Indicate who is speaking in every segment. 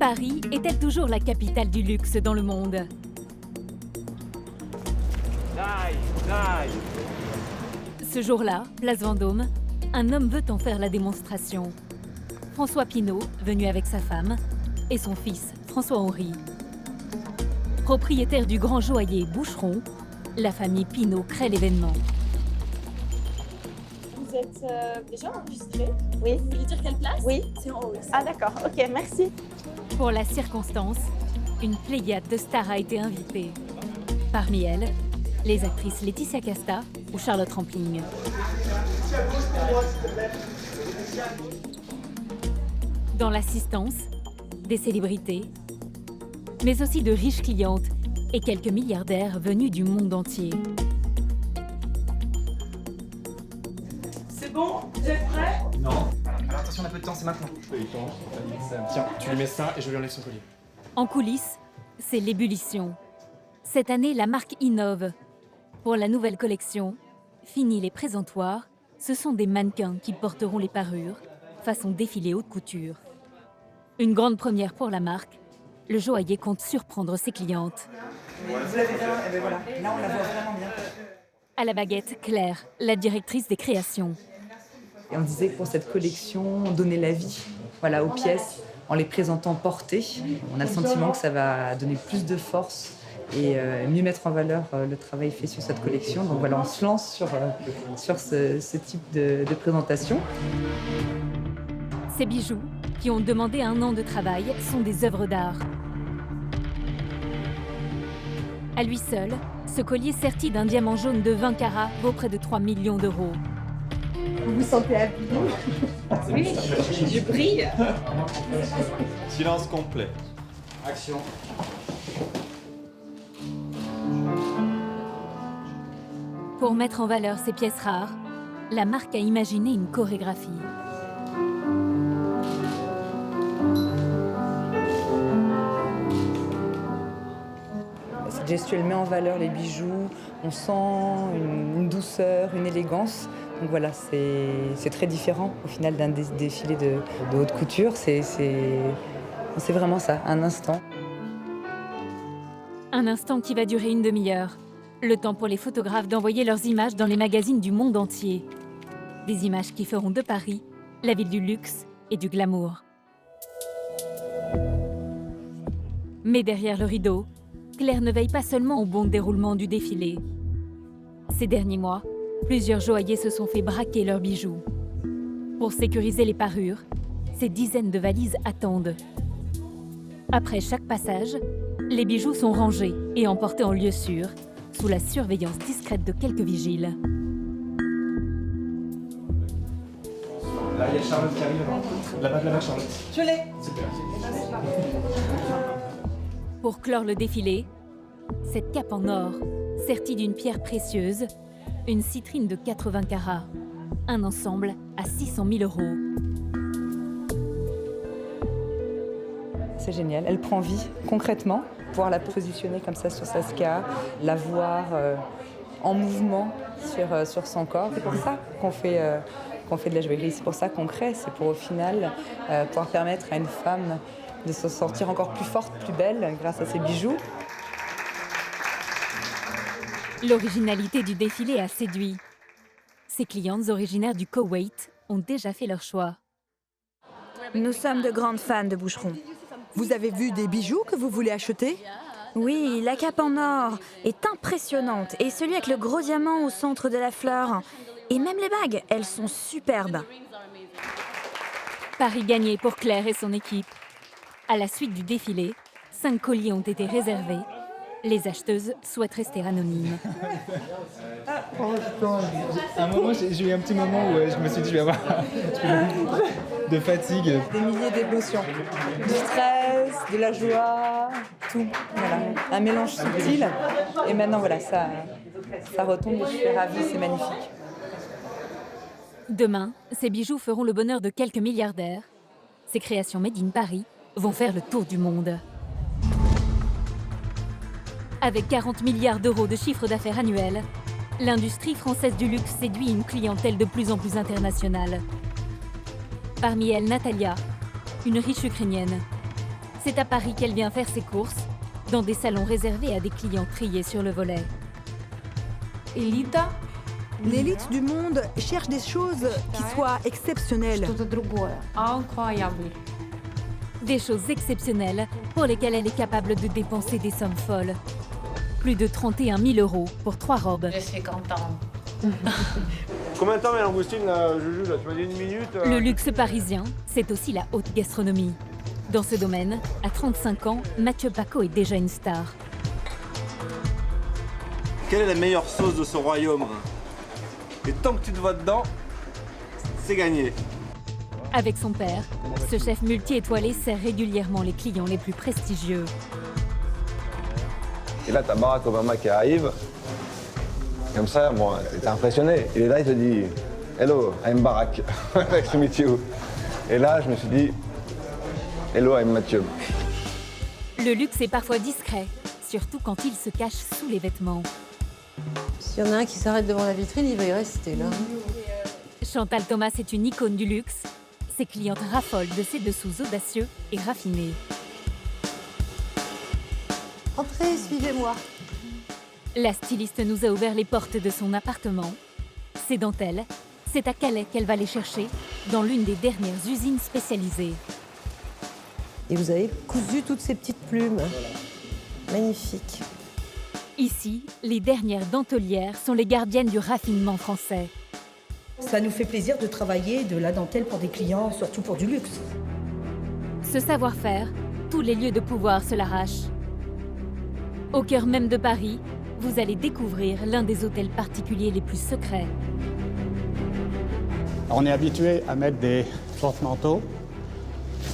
Speaker 1: Paris est-elle toujours la capitale du luxe dans le monde? Ce jour-là, place Vendôme, un homme veut en faire la démonstration. François Pinault, venu avec sa femme, et son fils, François-Henri. Propriétaire du grand joaillier Boucheron, la famille Pinault crée l'événement.
Speaker 2: Vous êtes déjà enregistré?
Speaker 3: Oui.
Speaker 2: Vous voulez dire quelle place?
Speaker 3: Oui.
Speaker 2: C'est en haut. Ici.
Speaker 3: Ah d'accord, ok, merci.
Speaker 1: Pour la circonstance, une pléiade de stars a été invitée. Parmi elles, les actrices Laetitia Casta ou Charlotte Rampling. Dans l'assistance, des célébrités, mais aussi de riches clientes et quelques milliardaires venus du monde entier.
Speaker 2: C'est bon? Vous êtes prêts?
Speaker 4: Non. Alors attention, on a peu de temps, c'est maintenant. Je fais le temps. Tiens, tu lui mets ça et je lui enlève son collier.
Speaker 1: En coulisses, c'est l'ébullition. Cette année, la marque innove. Pour la nouvelle collection, fini les présentoirs, ce sont des mannequins qui porteront les parures, façon défilé haute couture. Une grande première pour la marque, le joaillier compte surprendre ses clientes.
Speaker 3: Vous l'avez bien, et bien voilà, là on la voit vraiment bien.
Speaker 1: À la baguette, Claire, la directrice des créations.
Speaker 3: Et on disait que pour cette collection, on donnait la vie aux pièces en les présentant portées. On a le sentiment que ça va donner plus de force et mieux mettre en valeur le travail fait sur cette collection. Donc voilà, on se lance sur ce type de présentation.
Speaker 1: Ces bijoux, qui ont demandé 1 an de travail, sont des œuvres d'art. À lui seul, ce collier serti d'un diamant jaune de 20 carats vaut près de 3 millions d'euros.
Speaker 3: Vous vous sentez habillé? Oui, je brille.
Speaker 5: Silence complet.
Speaker 4: Action.
Speaker 1: Pour mettre en valeur ces pièces rares, la marque a imaginé une chorégraphie.
Speaker 3: Cette gestuelle met en valeur les bijoux, on sent une douceur, une élégance. Donc voilà, c'est très différent au final d'un défilé de haute couture. C'est vraiment ça, un instant.
Speaker 1: Un instant qui va durer une demi-heure. Le temps pour les photographes d'envoyer leurs images dans les magazines du monde entier. Des images qui feront de Paris la ville du luxe et du glamour. Mais derrière le rideau, Claire ne veille pas seulement au bon déroulement du défilé. Ces derniers mois, plusieurs joailliers se sont fait braquer leurs bijoux. Pour sécuriser les parures, ces dizaines de valises attendent. Après chaque passage, les bijoux sont rangés et emportés en lieu sûr, sous la surveillance discrète de quelques vigiles.
Speaker 4: Là, il y a Charlotte qui arrive. Là-bas, Charlotte.
Speaker 3: Je l'ai.
Speaker 4: Super.
Speaker 1: Pour clore le défilé, cette cape en or, sertie d'une pierre précieuse, une citrine de 80 carats, un ensemble à 600 000 euros.
Speaker 3: C'est génial, elle prend vie concrètement. Pouvoir la positionner comme ça sur sa ska, la voir en mouvement sur son corps. C'est pour ça qu'on fait de la joaillerie, c'est pour ça qu'on crée, c'est pour au final pouvoir permettre à une femme de se sentir encore plus forte, plus belle grâce à ses bijoux.
Speaker 1: L'originalité du défilé a séduit. Ses clientes originaires du Koweït ont déjà fait leur choix.
Speaker 6: Nous sommes de grandes fans de Boucheron.
Speaker 7: Vous avez vu des bijoux que vous voulez acheter?
Speaker 6: Oui, la cape en or est impressionnante et celui avec le gros diamant au centre de la fleur. Et même les bagues, elles sont superbes.
Speaker 1: Paris gagné pour Claire et son équipe. À la suite du défilé, 5 colliers ont été réservés. Les acheteuses souhaitent rester anonymes.
Speaker 4: À un moment, j'ai eu un petit moment où je me suis dit, je vais avoir de fatigue.
Speaker 3: Des milliers d'émotions, du stress, de la joie, tout. Voilà, un mélange subtil. Et maintenant, voilà, ça retombe et je suis ravie, c'est magnifique.
Speaker 1: Demain, ces bijoux feront le bonheur de quelques milliardaires. Ces créations made in Paris vont faire le tour du monde. Avec 40 milliards d'euros de chiffre d'affaires annuel, l'industrie française du luxe séduit une clientèle de plus en plus internationale. Parmi elles, Natalia, une riche Ukrainienne. C'est à Paris qu'elle vient faire ses courses, dans des salons réservés à des clients triés sur le volet.
Speaker 2: Элита,
Speaker 7: L'élite du monde cherche des choses qui soient exceptionnelles.
Speaker 2: что-то другое. Incroyable.
Speaker 1: Des choses exceptionnelles pour lesquelles elle est capable de dépenser des sommes folles. Plus de 31 000 € pour 3 robes.
Speaker 2: Je suis contente.
Speaker 8: Combien de temps, mes langoustines, là, Juju, là? Tu m'as dit 1 minute
Speaker 1: Le luxe parisien, c'est aussi la haute gastronomie. Dans ce domaine, à 35 ans, Mathieu Paco est déjà une star.
Speaker 5: Quelle est la meilleure sauce de ce royaume? Et tant que tu te vois dedans, c'est gagné.
Speaker 1: Avec son père, ce chef multi-étoilé sert régulièrement les clients les plus prestigieux.
Speaker 8: Et là, t'as Barack Obama qui arrive. Comme ça, moi, t'es impressionné. Il est là, il te dit « Hello, I'm Barack. Nice to meet you. » Et là, je me suis dit « Hello, I'm Mathieu. »
Speaker 1: Le luxe est parfois discret, surtout quand il se cache sous les vêtements.
Speaker 9: S'il y en a un qui s'arrête devant la vitrine, il va y rester là.
Speaker 1: Chantal Thomas est une icône du luxe. Ses clientes raffolent de ses dessous audacieux et raffinés.
Speaker 9: Entrez, suivez-moi.
Speaker 1: La styliste nous a ouvert les portes de son appartement. Ses dentelles, c'est à Calais qu'elle va les chercher, dans l'une des dernières usines spécialisées.
Speaker 9: Et vous avez cousu toutes ces petites plumes. Magnifique.
Speaker 1: Ici, les dernières dentelières sont les gardiennes du raffinement français.
Speaker 10: Ça nous fait plaisir de travailler de la dentelle pour des clients, surtout pour du luxe.
Speaker 1: Ce savoir-faire, tous les lieux de pouvoir se l'arrachent. Au cœur même de Paris, vous allez découvrir l'un des hôtels particuliers les plus secrets.
Speaker 11: On est habitué à mettre des porte-manteaux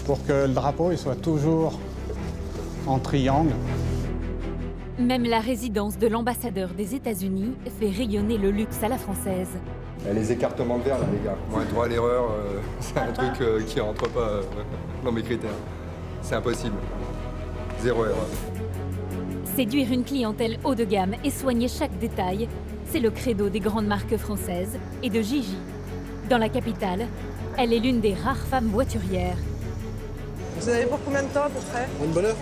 Speaker 11: pour que le drapeau il soit toujours en triangle.
Speaker 1: Même la résidence de l'ambassadeur des États-Unis fait rayonner le luxe à la française.
Speaker 12: Les écartements de verre, là, les gars. Moi, droit à l'erreur, c'est un truc qui rentre pas dans mes critères. C'est impossible. Zéro erreur.
Speaker 1: Séduire une clientèle haut de gamme et soigner chaque détail, c'est le credo des grandes marques françaises et de Gigi. Dans la capitale, elle est l'une des rares femmes voiturières.
Speaker 2: Vous en avez pour combien de temps à peu près?
Speaker 8: Une bonne heure.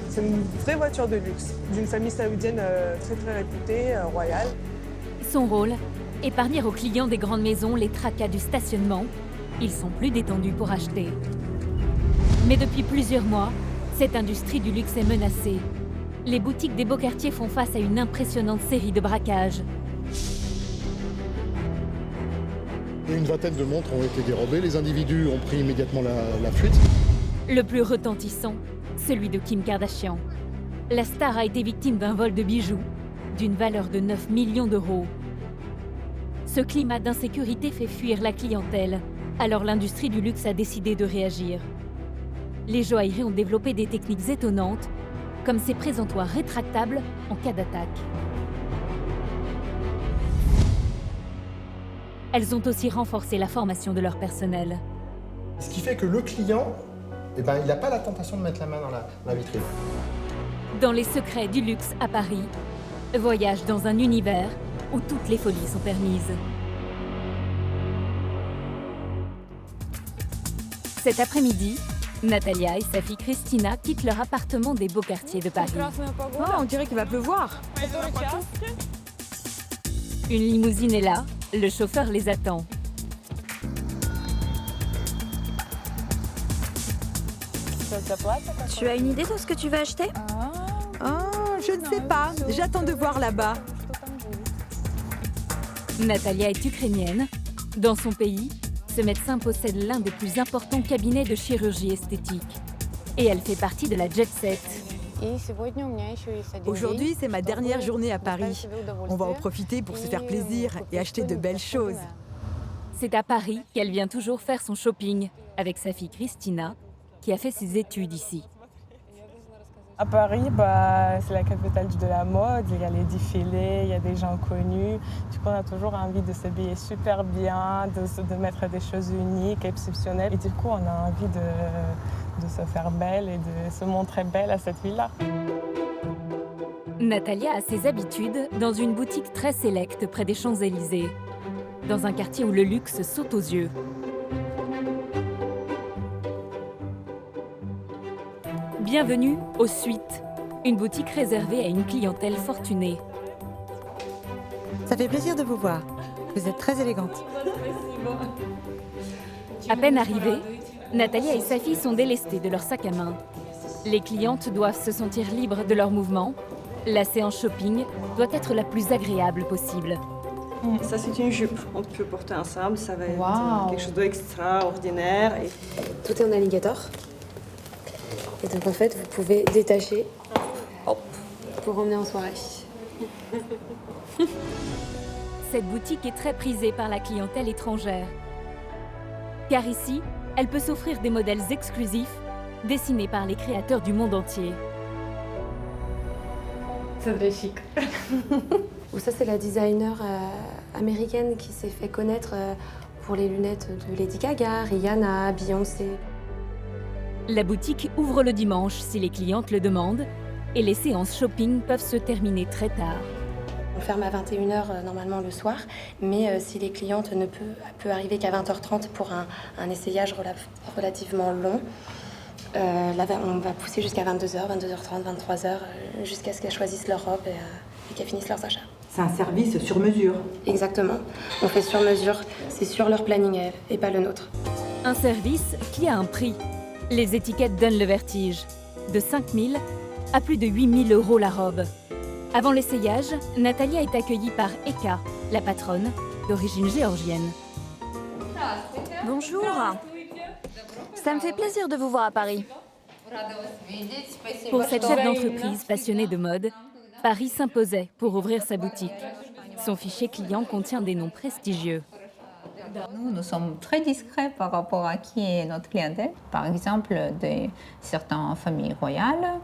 Speaker 2: C'est une vraie voiture de luxe, d'une famille saoudienne très réputée, royale.
Speaker 1: Son rôle, épargner aux clients des grandes maisons les tracas du stationnement. Ils sont plus détendus pour acheter. Mais depuis plusieurs mois, cette industrie du luxe est menacée. Les boutiques des beaux quartiers font face à une impressionnante série de braquages.
Speaker 13: Une vingtaine de montres ont été dérobées. Les individus ont pris immédiatement la fuite.
Speaker 1: Le plus retentissant, celui de Kim Kardashian. La star a été victime d'un vol de bijoux d'une valeur de 9 millions d'euros. Ce climat d'insécurité fait fuir la clientèle, alors l'industrie du luxe a décidé de réagir. Les joailleries ont développé des techniques étonnantes, comme ces présentoirs rétractables en cas d'attaque. Elles ont aussi renforcé la formation de leur personnel.
Speaker 13: Ce qui fait que le client, il n'a pas la tentation de mettre la main dans la vitrine.
Speaker 1: Dans les secrets du luxe à Paris, voyage dans un univers où toutes les folies sont permises. Cet après-midi, Natalia et sa fille Christina quittent leur appartement des beaux quartiers de Paris.
Speaker 7: Oh, on dirait qu'il va pleuvoir.
Speaker 1: Une limousine est là, le chauffeur les attend.
Speaker 6: Tu as une idée de ce que tu vas acheter?
Speaker 7: Je ne sais pas. J'attends de voir là-bas.
Speaker 1: Natalia est ukrainienne. Dans son pays, ce médecin possède l'un des plus importants cabinets de chirurgie esthétique. Et elle fait partie de la jet set.
Speaker 7: Aujourd'hui, c'est ma dernière journée à Paris. On va en profiter pour se faire plaisir et acheter de belles choses.
Speaker 1: C'est à Paris qu'elle vient toujours faire son shopping, avec sa fille Christina, qui a fait ses études ici.
Speaker 2: À Paris, c'est la capitale de la mode, il y a les défilés, il y a des gens connus. Du coup, on a toujours envie de s'habiller super bien, de mettre des choses uniques, exceptionnelles. Et du coup, on a envie de se faire belle et de se montrer belle à cette ville-là.
Speaker 1: Natalia a ses habitudes dans une boutique très sélecte près des Champs-Élysées, dans un quartier où le luxe saute aux yeux. Bienvenue aux Suites, une boutique réservée à une clientèle fortunée.
Speaker 14: Ça fait plaisir de vous voir. Vous êtes très élégante.
Speaker 1: À peine arrivées, Natalia et sa fille sont délestées de leur sac à main. Les clientes doivent se sentir libres de leurs mouvements. La séance shopping doit être la plus agréable possible.
Speaker 15: Ça, c'est une jupe. On peut porter ensemble, ça va être quelque chose d'extraordinaire.
Speaker 16: Tout est en alligator. Et donc, en fait, vous pouvez détacher pour emmener en soirée.
Speaker 1: Cette boutique est très prisée par la clientèle étrangère. Car ici, elle peut s'offrir des modèles exclusifs dessinés par les créateurs du monde entier.
Speaker 16: C'est très chic. Ça, c'est la designer américaine qui s'est fait connaître pour les lunettes de Lady Gaga, Rihanna, Beyoncé.
Speaker 1: La boutique ouvre le dimanche si les clientes le demandent et les séances shopping peuvent se terminer très tard.
Speaker 16: On ferme à 21h normalement le soir, mais si les clientes ne peut arriver qu'à 20h30 pour un essayage relativement long, là, on va pousser jusqu'à 22h, 22h30, 23h, jusqu'à ce qu'elles choisissent leur robe et qu'elles finissent leurs achats.
Speaker 10: C'est un service sur mesure.
Speaker 16: Exactement. On fait sur mesure, c'est sur leur planning à elles et pas le nôtre.
Speaker 1: Un service qui a un prix. Les étiquettes donnent le vertige. De 5 000 à plus de 8 000 € la robe. Avant l'essayage, Natalia est accueillie par Eka, la patronne, d'origine géorgienne.
Speaker 6: Bonjour. Ça me fait plaisir de vous voir à Paris.
Speaker 1: Pour cette chef d'entreprise passionnée de mode, Paris s'imposait pour ouvrir sa boutique. Son fichier client contient des noms prestigieux.
Speaker 17: Nous sommes très discrets par rapport à qui est notre clientèle. Par exemple, certaines familles royales,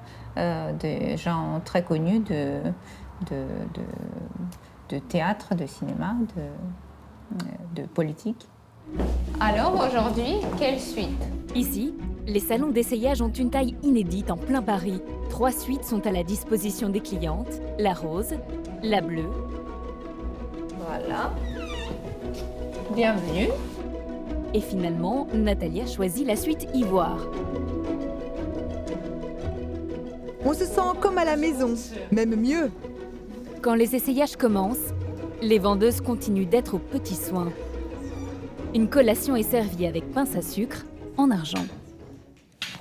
Speaker 17: des gens très connus de théâtre, de cinéma, de politique.
Speaker 18: Alors aujourd'hui, quelle suite?
Speaker 1: Ici, les salons d'essayage ont une taille inédite en plein Paris. 3 suites sont à la disposition des clientes, la rose, la bleue.
Speaker 18: Voilà. Bienvenue.
Speaker 1: Et finalement, Natalia choisit la suite ivoire.
Speaker 7: On se sent comme à la maison, même mieux.
Speaker 1: Quand les essayages commencent, les vendeuses continuent d'être aux petits soins. Une collation est servie avec pince à sucre en argent.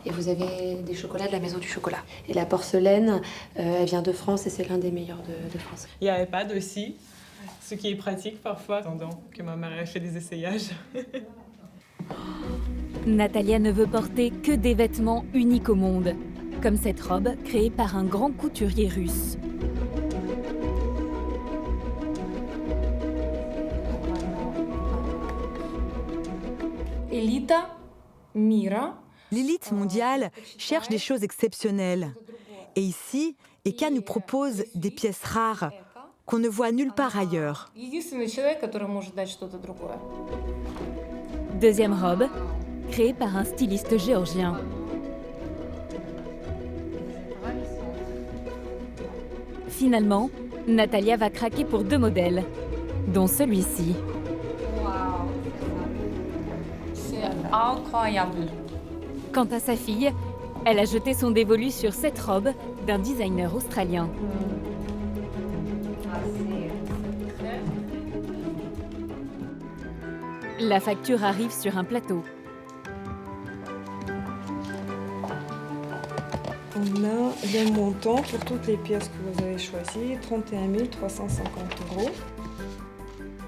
Speaker 16: Et vous avez des chocolats de la Maison du Chocolat. Et la porcelaine, elle vient de France et c'est l'un des meilleurs de France.
Speaker 2: Il y a iPad aussi, ce qui est pratique parfois, pendant que ma mère fait des essayages.
Speaker 1: Natalia ne veut porter que des vêtements uniques au monde, comme cette robe créée par un grand couturier russe.
Speaker 14: Elita Mira.
Speaker 7: L'élite mondiale cherche des choses exceptionnelles. Et ici, Eka nous propose des pièces rares qu'on ne voit nulle part ailleurs.
Speaker 1: Deuxième robe, créée par un styliste géorgien. Finalement, Natalia va craquer pour 2 modèles, dont celui-ci.
Speaker 18: C'est incroyable.
Speaker 1: Quant à sa fille, elle a jeté son dévolu sur cette robe d'un designer australien. La facture arrive sur un plateau.
Speaker 2: On a le montant pour toutes les pièces que vous avez choisies, 31 350 €.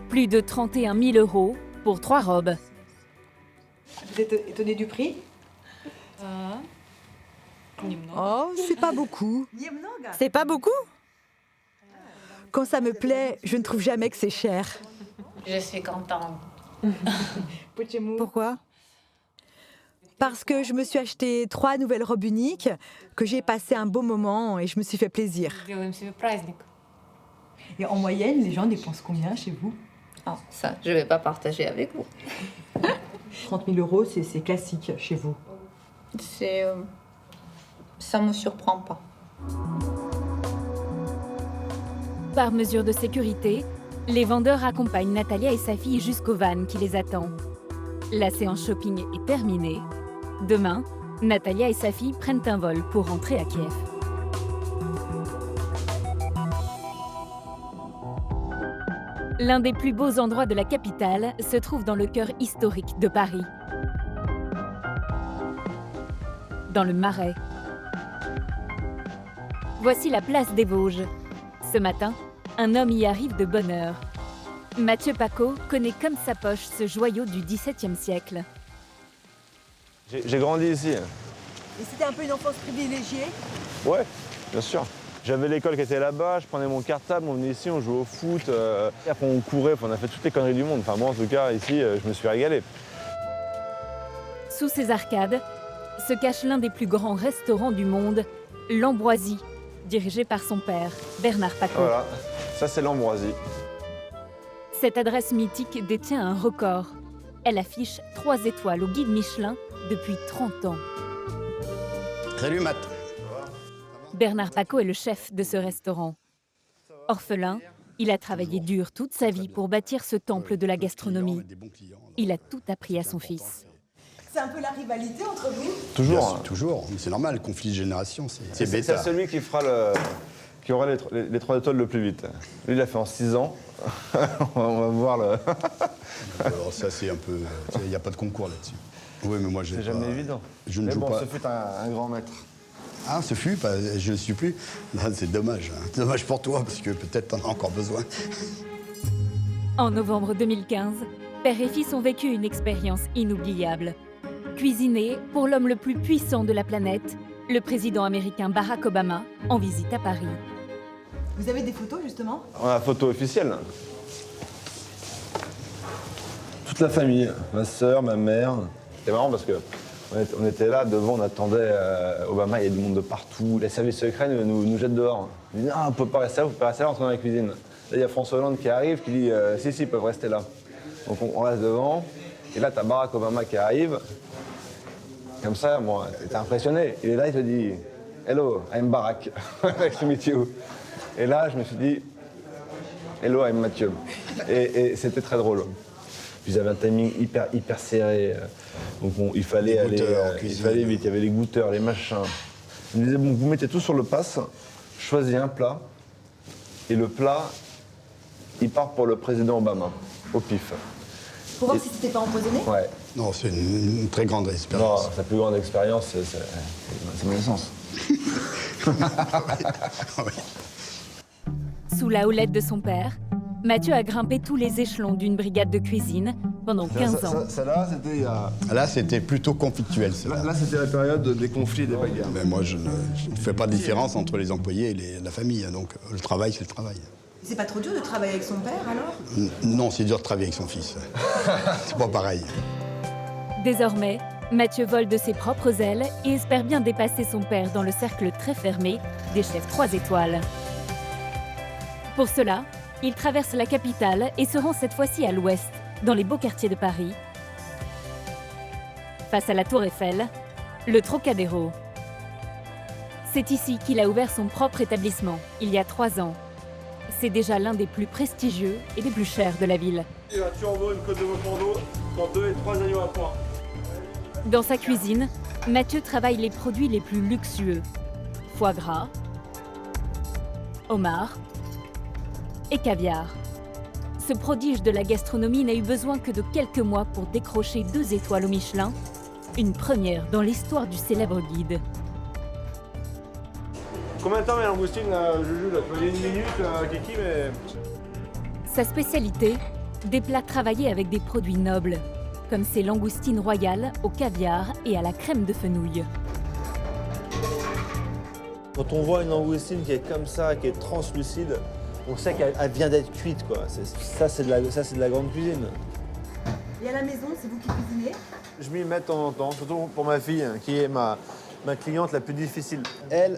Speaker 1: Plus de 31 000 € pour 3 robes.
Speaker 10: Vous êtes étonné du prix?
Speaker 7: Oh, c'est pas beaucoup. C'est pas beaucoup? Quand ça me plaît, je ne trouve jamais que c'est cher.
Speaker 18: Je suis contente.
Speaker 7: Pourquoi? Parce que je me suis acheté 3 nouvelles robes uniques, que j'ai passé un beau moment et je me suis fait plaisir.
Speaker 10: Et en moyenne, les gens dépensent combien chez vous?
Speaker 17: Oh, ça, je ne vais pas partager avec vous.
Speaker 10: 30 000 €, c'est classique chez vous.
Speaker 17: Ça ne me surprend pas.
Speaker 1: Par mesure de sécurité, les vendeurs accompagnent Natalia et sa fille jusqu'au van qui les attend. La séance shopping est terminée. Demain, Natalia et sa fille prennent un vol pour rentrer à Kiev. L'un des plus beaux endroits de la capitale se trouve dans le cœur historique de Paris, dans le Marais. Voici la place des Vosges. Ce matin, un homme y arrive de bonne heure. Mathieu Paco connaît comme sa poche ce joyau du XVIIe siècle.
Speaker 8: J'ai grandi ici.
Speaker 7: Et c'était un peu une enfance privilégiée?
Speaker 8: Ouais, bien sûr. J'avais l'école qui était là-bas, je prenais mon cartable, on venait ici, on jouait au foot. Après on courait, on a fait toutes les conneries du monde. Enfin moi en tout cas, ici, je me suis régalé.
Speaker 1: Sous ces arcades se cache l'un des plus grands restaurants du monde, l'Ambroisie, dirigé par son père, Bernard Paco.
Speaker 8: Voilà, ça c'est l'Ambroisie.
Speaker 1: Cette adresse mythique détient un record. Elle affiche 3 étoiles au guide Michelin depuis 30 ans.
Speaker 19: Salut Matt.
Speaker 1: Bernard Paco est le chef de ce restaurant. Orphelin, il a travaillé dur toute sa vie pour bâtir ce temple de la gastronomie. Il a tout appris à son fils.
Speaker 7: C'est un peu la rivalité entre vous?
Speaker 8: Toujours.
Speaker 19: Toujours, c'est normal, conflit de génération, c'est
Speaker 8: C'est
Speaker 19: bêta.
Speaker 8: celui qui fera qui aura les 3 étoiles le plus vite. Lui, il l'a fait en 6 ans. On va voir le...
Speaker 19: Alors ça, c'est un peu... Il n'y a pas de concours là-dessus. Oui, mais moi, j'ai
Speaker 8: C'est jamais évident.
Speaker 19: Je ne
Speaker 8: mais
Speaker 19: joue
Speaker 8: bon,
Speaker 19: pas.
Speaker 8: ce fut un grand maître.
Speaker 19: Ah, ce fut, je ne le suis plus. C'est dommage. Hein. Dommage pour toi, parce que peut-être t'en as encore besoin.
Speaker 1: En novembre 2015, père et fils ont vécu une expérience inoubliable. Cuisiner pour l'homme le plus puissant de la planète, le président américain Barack Obama, en visite à Paris.
Speaker 7: Vous avez des photos, justement?
Speaker 8: On a la photo officielle. Toute la famille, ma sœur, ma mère. C'est marrant parce que on était là, devant, on attendait Obama, il y a du monde de partout. Les services secrets nous jettent dehors. Ils disent « Non, on ne peut pas rester là, vous pouvez rester là, entrer dans la cuisine ». Là, il y a François Hollande qui arrive, qui dit « Si, ils peuvent rester là ». Donc on reste devant. Et là, tu as Barack Obama qui arrive. Comme ça, moi, t'es impressionné. Il est là, il te dit « Hello, I'm Barack, nice to meet you ». Et là, je me suis dit « Hello, I'm Mathieu ». Et c'était très drôle. Puis ils avaient un timing hyper serré. Donc il fallait aller vite. Il y avait les goûteurs, les machins. Ils me disaient, bon, vous mettez tout sur le pass, choisis un plat. Et le plat, il part pour le président Obama, au pif.
Speaker 7: Pour voir si c'était pas empoisonné?
Speaker 8: Ouais.
Speaker 19: Non, c'est une très grande expérience.
Speaker 8: Non, sa plus grande expérience, c'est ma naissance.
Speaker 1: Sous la houlette de son père, Mathieu a grimpé tous les échelons d'une brigade de cuisine pendant 15 ans.
Speaker 8: Celle-là, c'était il y a...
Speaker 19: Là, c'était plutôt conflictuel.
Speaker 8: Là, c'était la période des conflits et des bagarres.
Speaker 19: Mais moi, je ne fais pas de différence entre les employés et la famille. Donc, le travail, c'est le travail.
Speaker 7: C'est pas trop dur de travailler avec son père, alors?
Speaker 19: Non, c'est dur de travailler avec son fils. C'est pas pareil.
Speaker 1: Désormais, Mathieu vole de ses propres ailes et espère bien dépasser son père dans le cercle très fermé des chefs 3 étoiles. Pour cela, il traverse la capitale et se rend cette fois-ci à l'ouest, dans les beaux quartiers de Paris. Face à la Tour Eiffel, le Trocadéro. C'est ici qu'il a ouvert son propre établissement, il y a 3 ans. C'est déjà l'un des plus prestigieux et des plus chers de la ville.
Speaker 5: Et un turbo, une côte de veau pour dos, pour 2 et 3 agneaux à point.
Speaker 1: Dans sa cuisine, Mathieu travaille les produits les plus luxueux. Foie gras, homard et caviar. Ce prodige de la gastronomie n'a eu besoin que de quelques mois pour décrocher 2 étoiles au Michelin, une première dans l'histoire du célèbre guide.
Speaker 5: Combien de temps mes langoustines, Juju? Là, tu m'as dit 1 minute, Kiki, mais...
Speaker 1: Sa spécialité, des plats travaillés avec des produits nobles, comme ces langoustines royales au caviar et à la crème de fenouil.
Speaker 5: Quand on voit une langoustine qui est comme ça, qui est translucide, on sait qu'elle vient d'être cuite, quoi. Ça, c'est de la grande cuisine.
Speaker 7: Et à la maison, c'est vous qui cuisinez?
Speaker 5: Je m'y mets de temps en temps, surtout pour ma fille, qui est ma cliente la plus difficile. Elle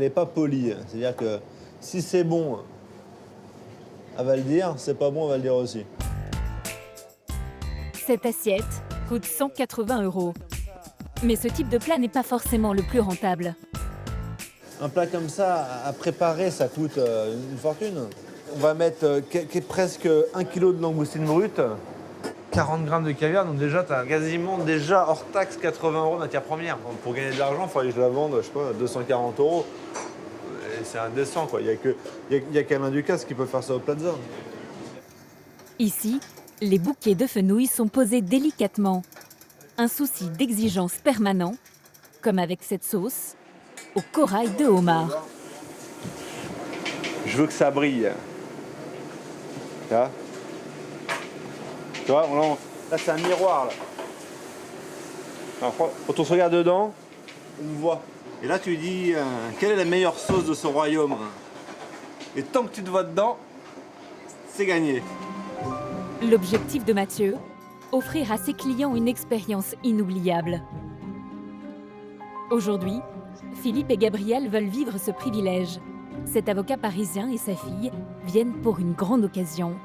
Speaker 5: est pas polie. C'est-à-dire que si c'est bon, elle va le dire. C'est pas bon, elle va le dire aussi.
Speaker 1: Cette assiette coûte 180 €. Mais ce type de plat n'est pas forcément le plus rentable.
Speaker 5: Un plat comme ça, à préparer, ça coûte une fortune. On va mettre presque 1 kg de langoustine brute, 40 grammes de caviar, donc déjà, tu as quasiment déjà hors taxe 80 € de matière première. Donc, pour gagner de l'argent, il faudrait que je la vende, je sais pas, 240 €. Et c'est indécent, quoi. Il y a qu'Alain Ducasse qui peut faire ça au Plaza.
Speaker 1: Ici, les bouquets de fenouil sont posés délicatement. Un souci d'exigence permanent, comme avec cette sauce, au corail de homard.
Speaker 5: Je veux que ça brille. Là, tu vois, là c'est un miroir. Là. Alors, quand on se regarde dedans, on voit. Et là, tu dis, quelle est la meilleure sauce de ce royaume? Et tant que tu te vois dedans, c'est gagné.
Speaker 1: L'objectif de Mathieu, offrir à ses clients une expérience inoubliable. Aujourd'hui, Philippe et Gabriel veulent vivre ce privilège. Cet avocat parisien et sa fille viennent pour une grande occasion.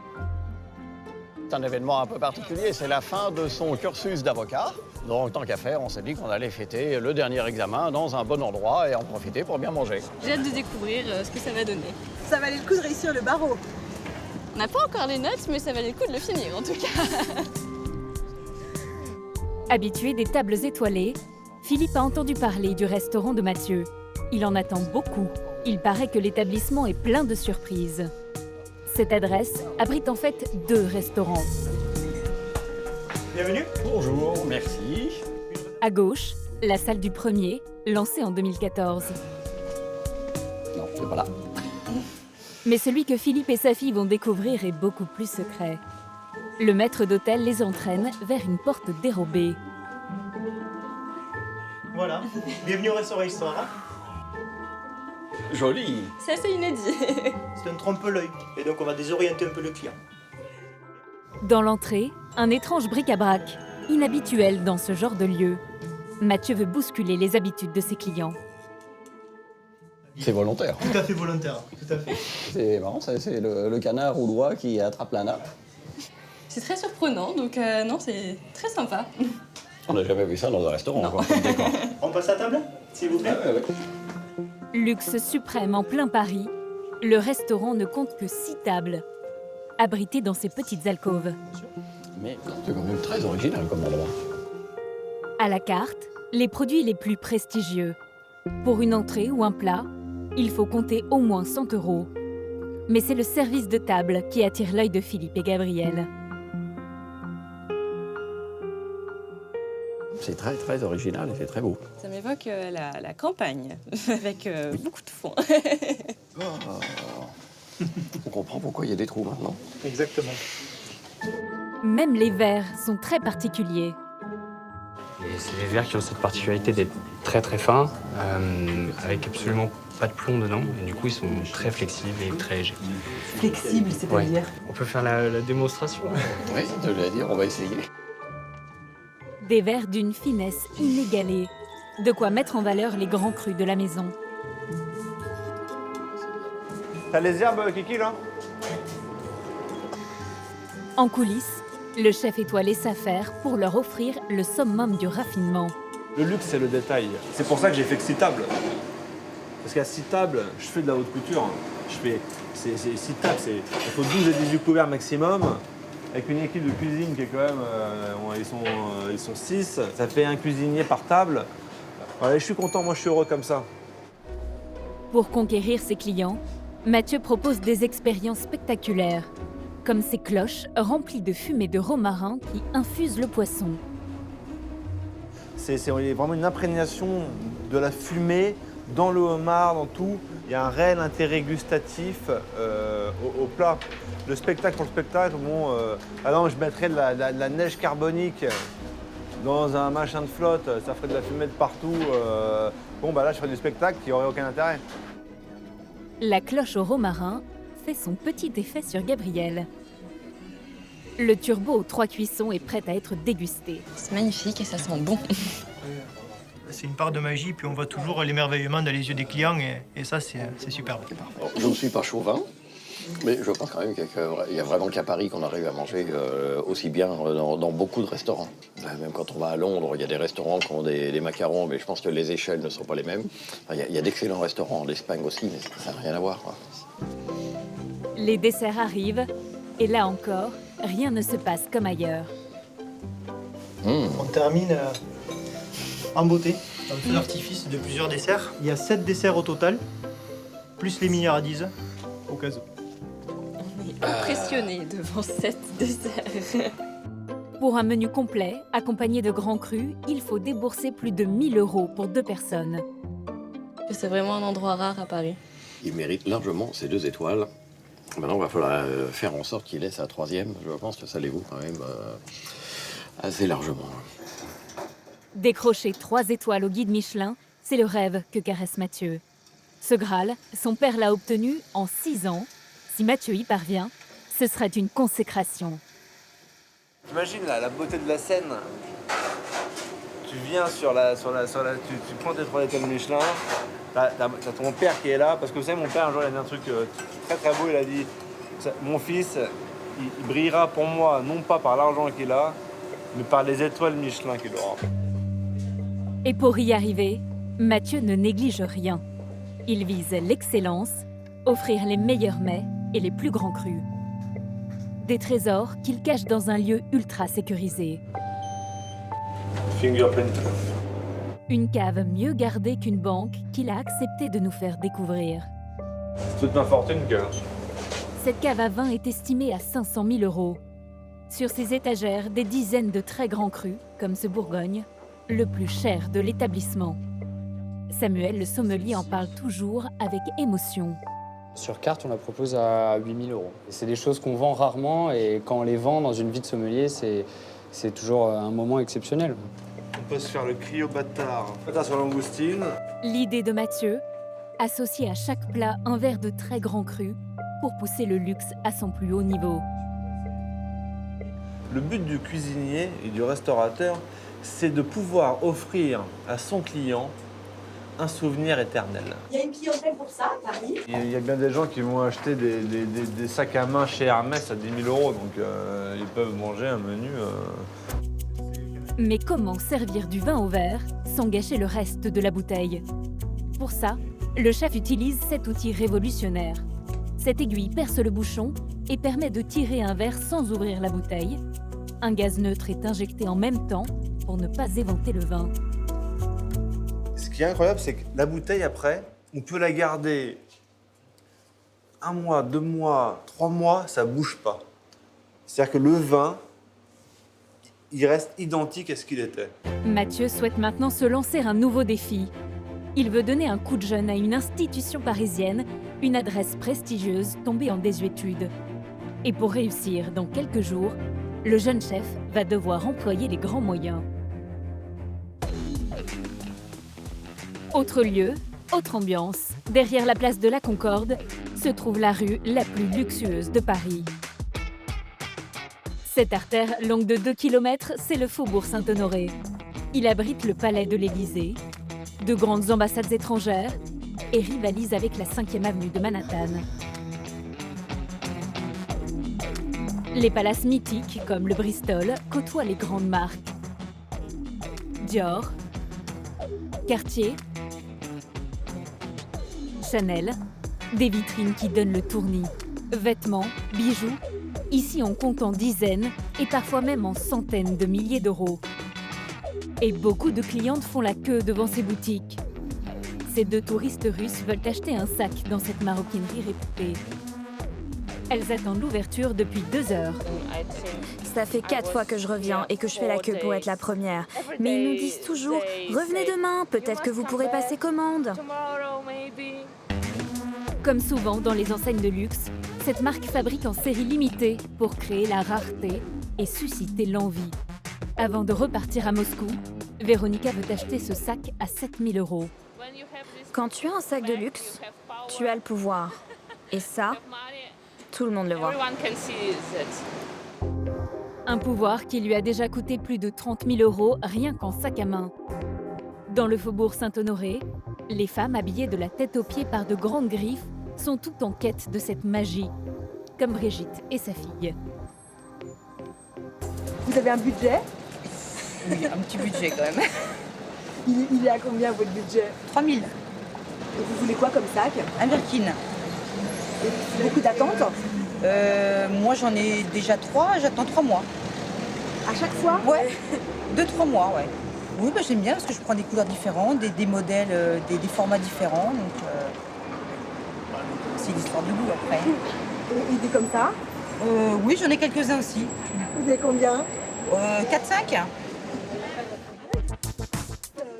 Speaker 20: C'est un événement un peu particulier, c'est la fin de son cursus d'avocat. Donc tant qu'à faire, on s'est dit qu'on allait fêter le dernier examen dans un bon endroit et en profiter pour bien manger.
Speaker 21: J'ai hâte de découvrir ce que ça va donner.
Speaker 22: Ça valait le coup de réussir le barreau.
Speaker 21: On n'a pas encore les notes, mais ça valait le coup de le finir en tout cas.
Speaker 1: Habitué des tables étoilées, Philippe a entendu parler du restaurant de Mathieu. Il en attend beaucoup. Il paraît que l'établissement est plein de surprises. Cette adresse abrite en fait 2 restaurants.
Speaker 20: Bienvenue. Bonjour, merci.
Speaker 1: À gauche, la salle du premier, lancée en 2014.
Speaker 20: Non, c'est pas là.
Speaker 1: Mais celui que Philippe et sa fille vont découvrir est beaucoup plus secret. Le maître d'hôtel les entraîne vers une porte dérobée.
Speaker 23: Voilà, bienvenue au restaurant Histoire.
Speaker 20: Joli.
Speaker 21: C'est assez inédit.
Speaker 23: C'est un trompe-l'œil, et donc on va désorienter un peu le client.
Speaker 1: Dans l'entrée, un étrange bric-à-brac, inhabituel dans ce genre de lieu. Mathieu veut bousculer les habitudes de ses clients.
Speaker 20: C'est volontaire.
Speaker 23: Tout à fait volontaire, tout à fait.
Speaker 20: C'est marrant, c'est le canard ou l'oie qui attrape la nappe.
Speaker 21: C'est très surprenant, donc non, c'est très sympa.
Speaker 20: On n'a jamais vu ça dans un restaurant. Quoi.
Speaker 23: On passe à table, s'il vous plaît.
Speaker 20: Ouais.
Speaker 1: Luxe suprême en plein Paris, le restaurant ne compte que 6 tables, abritées dans ces petites alcôves.
Speaker 20: Mais c'est quand même très original comme endroit.
Speaker 1: À la carte, les produits les plus prestigieux. Pour une entrée ou un plat, il faut compter au moins 100 €. Mais c'est le service de table qui attire l'œil de Philippe et Gabriel.
Speaker 20: C'est très très original et c'est très beau.
Speaker 21: Ça m'évoque la campagne, avec beaucoup de fond.
Speaker 20: On comprend pourquoi il y a des trous maintenant.
Speaker 23: Exactement.
Speaker 1: Même les verres sont très particuliers.
Speaker 24: Et c'est des verres qui ont cette particularité d'être très très fins, avec absolument pas de plomb dedans. Et du coup, ils sont très flexibles et très légers.
Speaker 10: Flexibles, c'est-à-dire
Speaker 24: Ouais. On peut faire la démonstration.
Speaker 20: Oui, je voulais dire, on va essayer.
Speaker 1: Des verres d'une finesse inégalée. De quoi mettre en valeur les grands crus de la maison.
Speaker 5: T'as les herbes, Kiki, là?
Speaker 1: En coulisses, le chef étoilé s'affaire pour leur offrir le summum du raffinement.
Speaker 5: Le luxe, c'est le détail. C'est pour ça que j'ai fait que 6 tables. Parce qu'à 6 tables, je fais de la haute couture. C'est 6 tables, il faut 12 et 18 couverts maximum. Avec une équipe de cuisine qui est quand même, ils sont 6, ça fait un cuisinier par table. Ouais, je suis content, moi je suis heureux comme ça.
Speaker 1: Pour conquérir ses clients, Mathieu propose des expériences spectaculaires, comme ces cloches remplies de fumée de romarin qui infusent le poisson.
Speaker 5: C'est vraiment une imprégnation de la fumée dans le homard, dans tout. Il y a un réel intérêt gustatif au plat. Le spectacle pour le spectacle, bon, non, je mettrais de la neige carbonique dans un machin de flotte, ça ferait de la fumée de partout. Bon, bah là, je ferais du spectacle qui n'aurait aucun intérêt.
Speaker 1: La cloche au romarin fait son petit effet sur Gabriel. Le turbo aux 3 cuissons est prêt à être dégusté.
Speaker 21: C'est magnifique et ça sent bon.
Speaker 23: C'est une part de magie, puis on voit toujours l'émerveillement dans les yeux des clients, et ça, c'est superbe.
Speaker 20: Je ne suis pas chauvin, mais je pense quand même qu'il y a vraiment qu'à Paris qu'on arrive à manger aussi bien dans beaucoup de restaurants. Même quand on va à Londres, il y a des restaurants qui ont des macarons, mais je pense que les échelles ne sont pas les mêmes. Il y a d'excellents restaurants en Espagne aussi, mais ça n'a rien à voir, quoi.
Speaker 1: Les desserts arrivent, et là encore, rien ne se passe comme ailleurs.
Speaker 23: On termine en beauté, un feu d'artifice de plusieurs desserts. Il y a 7 desserts au total, plus les milliardises, au cas où.
Speaker 21: On est impressionné devant cette dessert.
Speaker 1: Pour un menu complet, accompagné de grands crus, il faut débourser plus de 1 000 € pour 2 personnes.
Speaker 21: C'est vraiment un endroit rare à Paris.
Speaker 20: Il mérite largement ces 2 étoiles. Maintenant, il va falloir faire en sorte qu'il ait sa 3e. Je pense que ça les vaut quand même assez largement.
Speaker 1: Décrocher 3 étoiles au guide Michelin, c'est le rêve que caresse Mathieu. Ce Graal, son père l'a obtenu en 6 ans. Si Mathieu y parvient, ce serait une consécration.
Speaker 5: T'imagines la beauté de la scène. Tu viens tu prends tes 3 étoiles Michelin, t'as ton père qui est là, parce que vous savez, mon père un jour il a dit un truc très très beau, il a dit mon fils, il brillera pour moi, non pas par l'argent qu'il a, mais par les étoiles Michelin qu'il aura.
Speaker 1: Et pour y arriver, Mathieu ne néglige rien. Il vise l'excellence, offrir les meilleurs mets et les plus grands crus. Des trésors qu'il cache dans un lieu ultra sécurisé.
Speaker 5: Fingerprint.
Speaker 1: Une cave mieux gardée qu'une banque qu'il a accepté de nous faire découvrir.
Speaker 5: C'est toute ma fortune que...
Speaker 1: Cette cave à vin est estimée à 500 000 €. Sur ses étagères, des dizaines de très grands crus, comme ce Bourgogne, le plus cher de l'établissement. Samuel, le sommelier, en parle toujours avec émotion.
Speaker 24: Sur carte, on la propose à 8 000 €. C'est des choses qu'on vend rarement et quand on les vend dans une vie de sommelier, c'est toujours un moment exceptionnel.
Speaker 5: On peut se faire le cryo bâtard. Bâtard sur langoustine.
Speaker 1: L'idée de Mathieu, associer à chaque plat un verre de très grand cru pour pousser le luxe à son plus haut niveau.
Speaker 5: Le but du cuisinier et du restaurateur, c'est de pouvoir offrir à son client un souvenir éternel.
Speaker 10: Il y a une clientèle pour ça, à Paris.
Speaker 5: Il y a bien des gens qui vont acheter des sacs à main chez Hermès à 10 000 €, donc ils peuvent manger un menu.
Speaker 1: Mais comment servir du vin au verre sans gâcher le reste de la bouteille? Pour ça, le chef utilise cet outil révolutionnaire. Cette aiguille perce le bouchon et permet de tirer un verre sans ouvrir la bouteille. Un gaz neutre est injecté en même temps pour ne pas éventer le vin.
Speaker 5: Ce qui est incroyable, c'est que la bouteille, après, on peut la garder 1 mois, 2 mois, 3 mois, ça ne bouge pas. C'est-à-dire que le vin, il reste identique à ce qu'il était.
Speaker 1: Mathieu souhaite maintenant se lancer un nouveau défi. Il veut donner un coup de jeune à une institution parisienne, une adresse prestigieuse tombée en désuétude. Et pour réussir dans quelques jours, le jeune chef va devoir employer les grands moyens. Autre lieu, autre ambiance. Derrière la place de la Concorde se trouve la rue la plus luxueuse de Paris. Cette artère longue de 2 km, c'est le faubourg Saint-Honoré. Il abrite le palais de l'Élysée, de grandes ambassades étrangères et rivalise avec la 5e avenue de Manhattan. Les palaces mythiques, comme le Bristol, côtoient les grandes marques. Dior, Cartier, Chanel, des vitrines qui donnent le tournis. Vêtements, bijoux, ici on compte en dizaines et parfois même en centaines de milliers d'euros. Et beaucoup de clientes font la queue devant ces boutiques. Ces 2 touristes russes veulent acheter un sac dans cette maroquinerie réputée. Elles attendent l'ouverture depuis 2 heures.
Speaker 6: Ça fait 4 fois que je reviens et que je fais la queue pour être la première. Mais ils nous disent toujours « Revenez demain, peut-être que vous pourrez passer commande ».
Speaker 1: Comme souvent dans les enseignes de luxe, cette marque fabrique en série limitée pour créer la rareté et susciter l'envie. Avant de repartir à Moscou, Véronica veut acheter ce sac à 7 000 €.
Speaker 6: Quand tu as un sac de luxe, tu as le pouvoir. Et ça, tout le monde le voit.
Speaker 1: Un pouvoir qui lui a déjà coûté plus de 30 000 € rien qu'en sac à main. Dans le faubourg Saint-Honoré, les femmes habillées de la tête aux pieds par de grandes griffes sont toutes en quête de cette magie, comme Brigitte et sa fille.
Speaker 10: Vous avez un budget?
Speaker 21: Oui, un petit budget quand même.
Speaker 10: Il est à combien votre budget?
Speaker 21: 3 000.
Speaker 10: Et vous voulez quoi comme sac?
Speaker 21: Un Birkin.
Speaker 10: Et beaucoup d'attentes?
Speaker 21: Moi j'en ai déjà 3, j'attends 3 mois.
Speaker 10: À chaque fois?
Speaker 3: Ouais, 2-3 mois, ouais. Oui, bah, j'aime bien parce que je prends des couleurs différentes, des modèles, des formats différents. Donc, c'est l'histoire du goût après.
Speaker 10: Et des comme ça?
Speaker 3: Oui, j'en ai quelques-uns aussi.
Speaker 10: Vous avez combien?
Speaker 3: 4-5.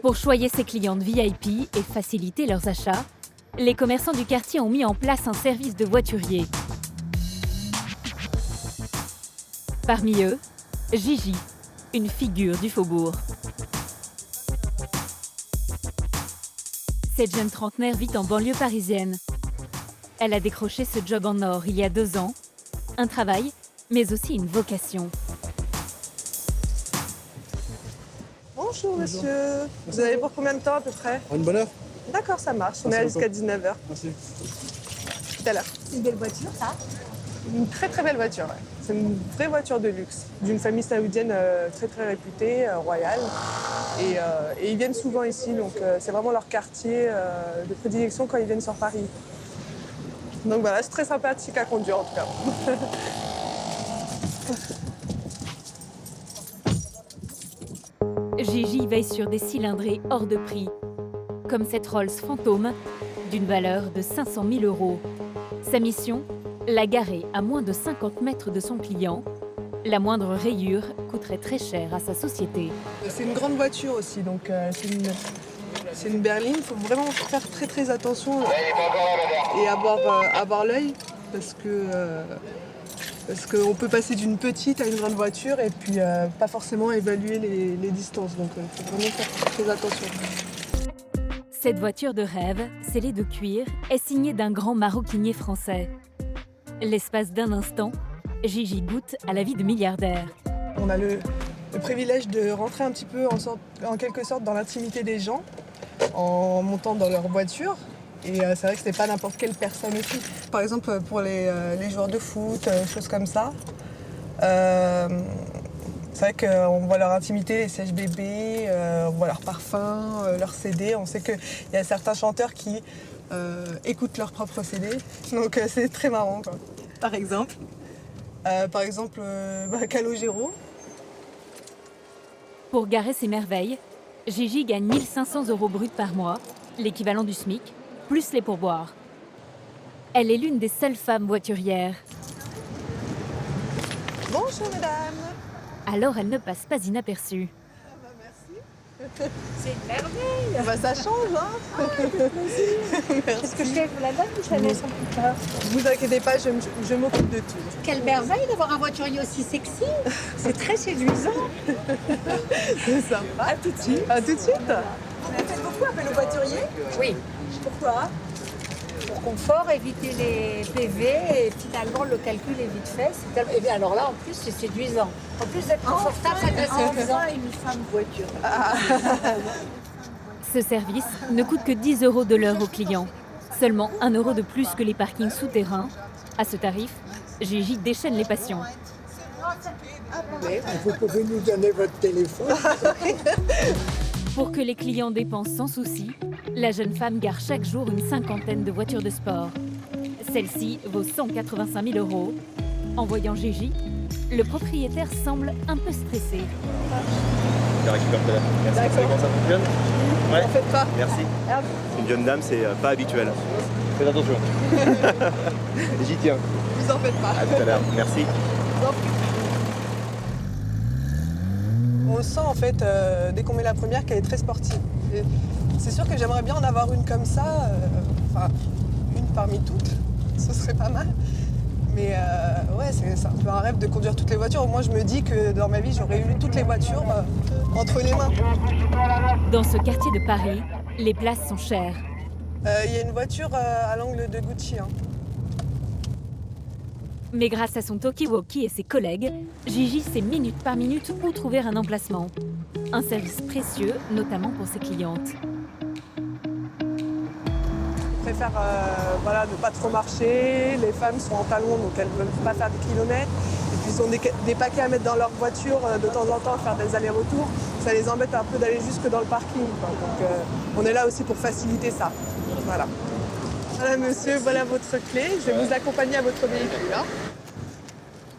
Speaker 1: Pour choyer ses clientes VIP et faciliter leurs achats, les commerçants du quartier ont mis en place un service de voiturier. Parmi eux, Gigi, une figure du faubourg. Cette jeune trentenaire vit en banlieue parisienne. Elle a décroché ce job en or il y a 2 ans, un travail, mais aussi une vocation.
Speaker 2: Bonjour monsieur. Vous avez pour combien de temps à peu près?
Speaker 13: Une bonne heure.
Speaker 2: D'accord, ça marche. On est là jusqu'à 19h.
Speaker 13: Merci.
Speaker 2: Tout à l'heure.
Speaker 10: C'est une belle voiture, ça?
Speaker 2: Une très très belle voiture, ouais. C'est une vraie voiture de luxe, d'une famille saoudienne très très réputée, royale. Et ils viennent souvent ici, donc c'est vraiment leur quartier de prédilection quand ils viennent sur Paris. Donc voilà, c'est très sympathique à conduire en tout cas.
Speaker 1: Gigi veille sur des cylindrés hors de prix, comme cette Rolls Fantôme, d'une valeur de 500 000 €. Sa mission, la garer à moins de 50 mètres de son client. La moindre rayure coûterait très cher à sa société.
Speaker 2: C'est une grande voiture aussi, donc c'est une berline. Il faut vraiment faire très très attention et avoir l'œil parce qu'on peut passer d'une petite à une grande voiture et puis pas forcément évaluer les distances. Donc il faut vraiment faire très attention.
Speaker 1: Cette voiture de rêve, scellée de cuir, est signée d'un grand maroquinier français. L'espace d'un instant, Gigi goûte à la vie de milliardaire.
Speaker 2: On a le privilège de rentrer un petit peu en quelque sorte dans l'intimité des gens en montant dans leur voiture. Et c'est vrai que c'est pas n'importe quelle personne aussi. Par exemple, pour les joueurs de foot, choses comme ça. C'est vrai qu'on voit leur intimité, les sèche-bébés, on voit leur parfum, leur CD. On sait qu'il y a certains chanteurs qui écoutent leur propre CD. Donc c'est très marrant, quoi. Par exemple Calogero.
Speaker 1: Pour garer ses merveilles, Gigi gagne 1 500 € bruts par mois, l'équivalent du SMIC, plus les pourboires. Elle est l'une des seules femmes voiturières.
Speaker 2: Bonjour mesdames.
Speaker 1: Alors elle ne passe pas inaperçue.
Speaker 10: C'est une merveille.
Speaker 2: Bah, ça change, hein.
Speaker 10: Est-ce que je lève la dame ou je la laisse en plus tard?
Speaker 2: Ne vous inquiétez pas, je m'occupe de tout.
Speaker 10: Quelle merveille d'avoir un voiturier aussi sexy. C'est très séduisant.
Speaker 2: C'est sympa. À tout de suite. À tout de suite.
Speaker 10: Vous faites beaucoup appel aux voituriers? Oui. Pourquoi? Pour confort, éviter les PV et finalement le calcul est vite fait. Et bien alors là en plus c'est séduisant. En plus d'être confortable, ça devient séduisant. Une femme voiture.
Speaker 1: Ce service ne coûte que 10 € de l'heure aux clients. Seulement 1 € de plus que les parkings souterrains. À ce tarif, Gigi déchaîne les passions.
Speaker 4: Vous pouvez nous donner votre téléphone?
Speaker 1: Pour que les clients dépensent sans souci, la jeune femme gare chaque jour une 50aine de voitures de sport. Celle-ci vaut 185 000 €. En voyant Gigi, le propriétaire semble un peu stressé.
Speaker 9: Je récupère tout à l'heure. Merci. Vous savez comment ça fonctionne? Ouais.
Speaker 2: N'en faites pas.
Speaker 9: Merci. Une jeune dame, c'est pas habituel. Faites attention. J'y tiens.
Speaker 2: Vous en faites pas.
Speaker 9: À tout à l'heure. Merci.
Speaker 2: On le sent en fait dès qu'on met la première qu'elle est très sportive. Et c'est sûr que j'aimerais bien en avoir une comme ça, enfin une parmi toutes, ce serait pas mal. Mais ouais, c'est un peu un rêve de conduire toutes les voitures. Moi je me dis que dans ma vie j'aurais eu toutes les voitures entre les mains.
Speaker 1: Dans ce quartier de Paris, les places sont chères.
Speaker 2: Il y a une voiture à l'angle de Gucci. Hein.
Speaker 1: Mais grâce à son talkie-walkie et ses collègues, Gigi sait minute par minute où trouver un emplacement. Un service précieux, notamment pour ses clientes.
Speaker 2: Je préfère ne pas trop marcher. Les femmes sont en talons, donc elles ne veulent pas faire des kilomètres. Et puis ils ont des paquets à mettre dans leur voiture de temps en temps, faire des allers-retours. Ça les embête un peu d'aller jusque dans le parking, quoi. Donc on est là aussi pour faciliter ça. Voilà. Voilà monsieur, voilà votre clé. Je vais vous accompagner à votre véhicule. Hein.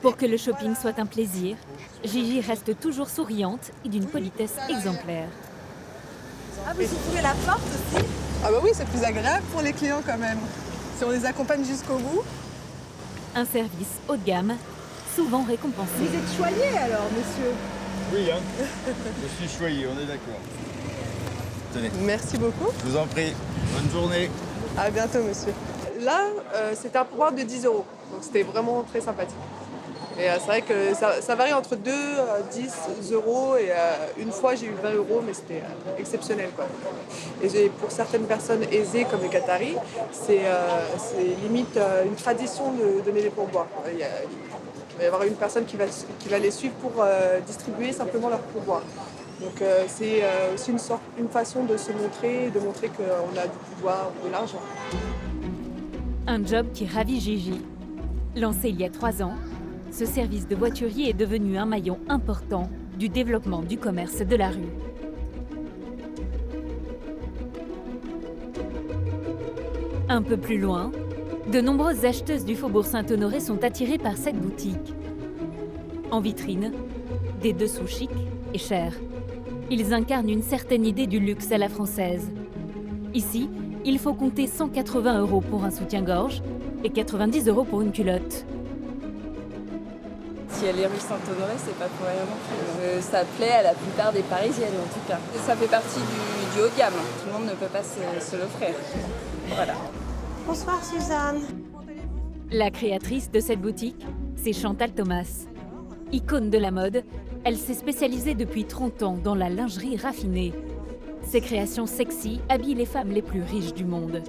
Speaker 1: Pour que le shopping soit un plaisir, Gigi reste toujours souriante et d'une politesse exemplaire.
Speaker 22: Ah, vous ouvrez la porte aussi? Ah bah oui, c'est plus agréable pour les clients quand même. Si on les accompagne jusqu'au bout.
Speaker 1: Un service haut de gamme, souvent récompensé.
Speaker 22: Vous êtes choyé alors, monsieur?
Speaker 11: Oui, hein. Je suis choyé, on est d'accord. Tenez.
Speaker 22: Merci beaucoup.
Speaker 11: Je vous en prie. Bonne journée.
Speaker 22: À bientôt, monsieur. Là, c'était un pourboire de 10 €. Donc c'était vraiment très sympathique. Et c'est vrai que ça varie entre 2 à 10 € et une fois j'ai eu 20 €, mais c'était exceptionnel, quoi. Et pour certaines personnes aisées comme les Qataris, c'est limite une tradition de donner des pourboires. Il va y avoir une personne qui va les suivre pour distribuer simplement leurs pourboires. Donc c'est aussi une façon de se montrer et de montrer qu'on a du pouvoir ou de l'argent.
Speaker 1: Un job qui ravit Gigi. Lancé il y a 3 ans, ce service de voiturier est devenu un maillon important du développement du commerce de la rue. Un peu plus loin, de nombreuses acheteuses du Faubourg Saint-Honoré sont attirées par cette boutique. En vitrine, des dessous chics et chers. Ils incarnent une certaine idée du luxe à la française. Ici, il faut compter 180 € pour un soutien-gorge et 90 € pour une culotte.
Speaker 12: Si elle est rue Saint-Honoré, c'est pas pour rien non plus. Ça plaît à la plupart des Parisiennes en tout cas. Ça fait partie du haut de gamme. Tout le monde ne peut pas se l'offrir. Voilà.
Speaker 14: Bonsoir Suzanne.
Speaker 1: La créatrice de cette boutique, c'est Chantal Thomas. Icône de la mode, elle s'est spécialisée depuis 30 ans dans la lingerie raffinée. Ses créations sexy habillent les femmes les plus riches du monde.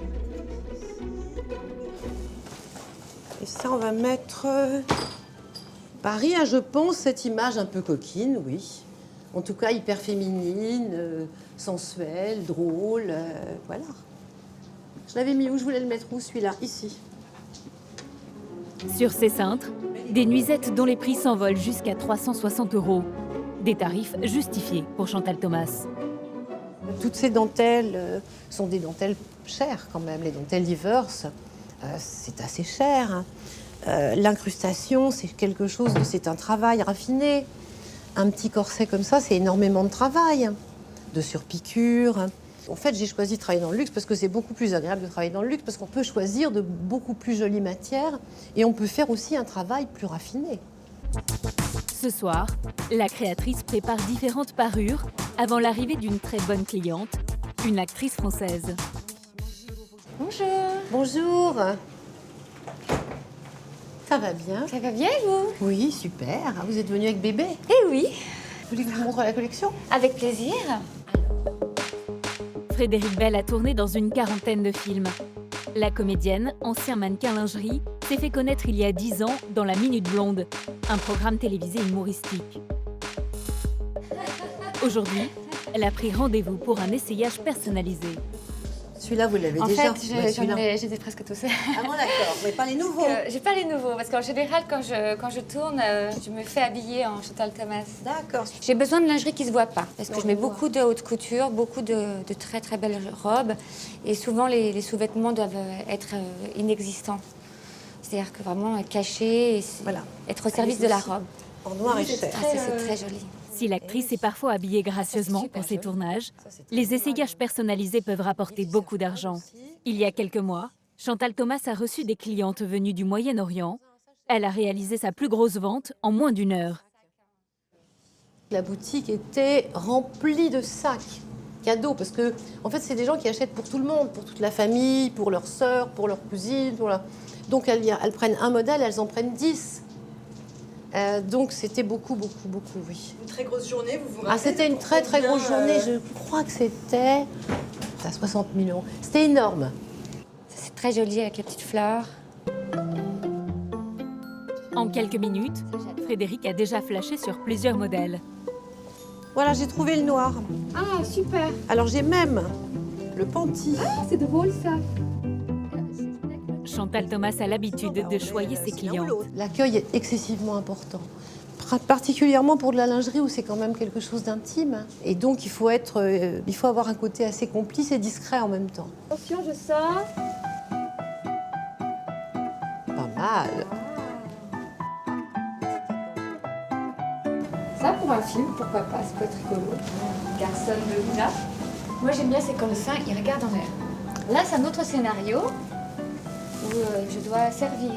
Speaker 14: Et ça, on va mettre Paris, hein, je pense, cette image un peu coquine, oui. En tout cas, hyper féminine, sensuelle, drôle, voilà. Je l'avais mis où? Je voulais le mettre où, celui-là? Ici.
Speaker 1: Sur ces cintres, des nuisettes dont les prix s'envolent jusqu'à 360 €. Des tarifs justifiés pour Chantal Thomas.
Speaker 14: Toutes ces dentelles sont des dentelles chères quand même. Les dentelles Livers, c'est assez cher. Hein. L'incrustation, c'est quelque chose, c'est un travail raffiné. Un petit corset comme ça, c'est énormément de travail, de surpiqûre. En fait, j'ai choisi de travailler dans le luxe parce que c'est beaucoup plus agréable de travailler dans le luxe, parce qu'on peut choisir de beaucoup plus jolies matières et on peut faire aussi un travail plus raffiné.
Speaker 1: Ce soir, la créatrice prépare différentes parures avant l'arrivée d'une très bonne cliente, une actrice française.
Speaker 14: Bonjour. Bonjour. Ça va bien?
Speaker 18: Ça va bien, vous?
Speaker 14: Oui, super. Vous êtes venue avec bébé?
Speaker 18: Eh oui.
Speaker 14: Vous voulez que je vous montre la collection?
Speaker 18: Avec plaisir.
Speaker 1: Frédéric Bell a tourné dans une quarantaine de films. La comédienne, ancien mannequin lingerie, s'est fait connaître il y a 10 ans dans La Minute Blonde, un programme télévisé humoristique. Aujourd'hui, elle a pris rendez-vous pour un essayage personnalisé.
Speaker 14: Celui-là, vous l'avez
Speaker 18: en
Speaker 14: déjà?
Speaker 18: fait, j'étais presque tous.
Speaker 14: Ah bon, d'accord. Mais pas les nouveaux?
Speaker 18: J'ai pas les nouveaux, parce qu'en général, quand je tourne, je me fais habiller en Chantal Thomas.
Speaker 14: D'accord.
Speaker 18: J'ai besoin de lingerie qui se voit pas, parce que je mets beaucoup de haute couture, beaucoup de très très belles robes, et souvent les sous-vêtements doivent être inexistants. C'est-à-dire que vraiment cacher et être au service de la robe.
Speaker 14: En noir et cher.
Speaker 18: C'est très joli.
Speaker 1: Si l'actrice est parfois habillée gracieusement pour ses tournages, les essayages personnalisés peuvent rapporter beaucoup d'argent. Il y a quelques mois, Chantal Thomas a reçu des clientes venues du Moyen-Orient. Elle a réalisé sa plus grosse vente en moins d'1 heure.
Speaker 14: La boutique était remplie de sacs cadeaux, parce que en fait, c'est des gens qui achètent pour tout le monde, pour toute la famille, pour leurs sœurs, pour leurs cousines. Donc elles prennent un modèle, elles en prennent 10. Donc c'était beaucoup, oui.
Speaker 22: Une très grosse journée, vous vous rappelez?
Speaker 14: C'était une très grosse journée. Je crois que c'était à 60 000 €. C'était énorme.
Speaker 18: C'est très joli avec les petites fleurs.
Speaker 1: En quelques minutes, Frédéric a déjà flashé sur plusieurs modèles.
Speaker 14: Voilà, j'ai trouvé le noir.
Speaker 18: Ah, super.
Speaker 14: Alors j'ai même le panty.
Speaker 18: Ah, c'est drôle ça.
Speaker 1: Chantal Thomas a l'habitude de choyer ses clientes.
Speaker 14: L'accueil est excessivement important, particulièrement pour de la lingerie où c'est quand même quelque chose d'intime. Et donc il faut avoir un côté assez complice et discret en même temps.
Speaker 18: Attention, je sors.
Speaker 14: Pas mal.
Speaker 18: pour un film, pourquoi pas, ça peut être rigolo. Garçon de Luna. Moi j'aime bien, c'est quand le saint il regarde en l'air. Là c'est un autre scénario où je dois servir.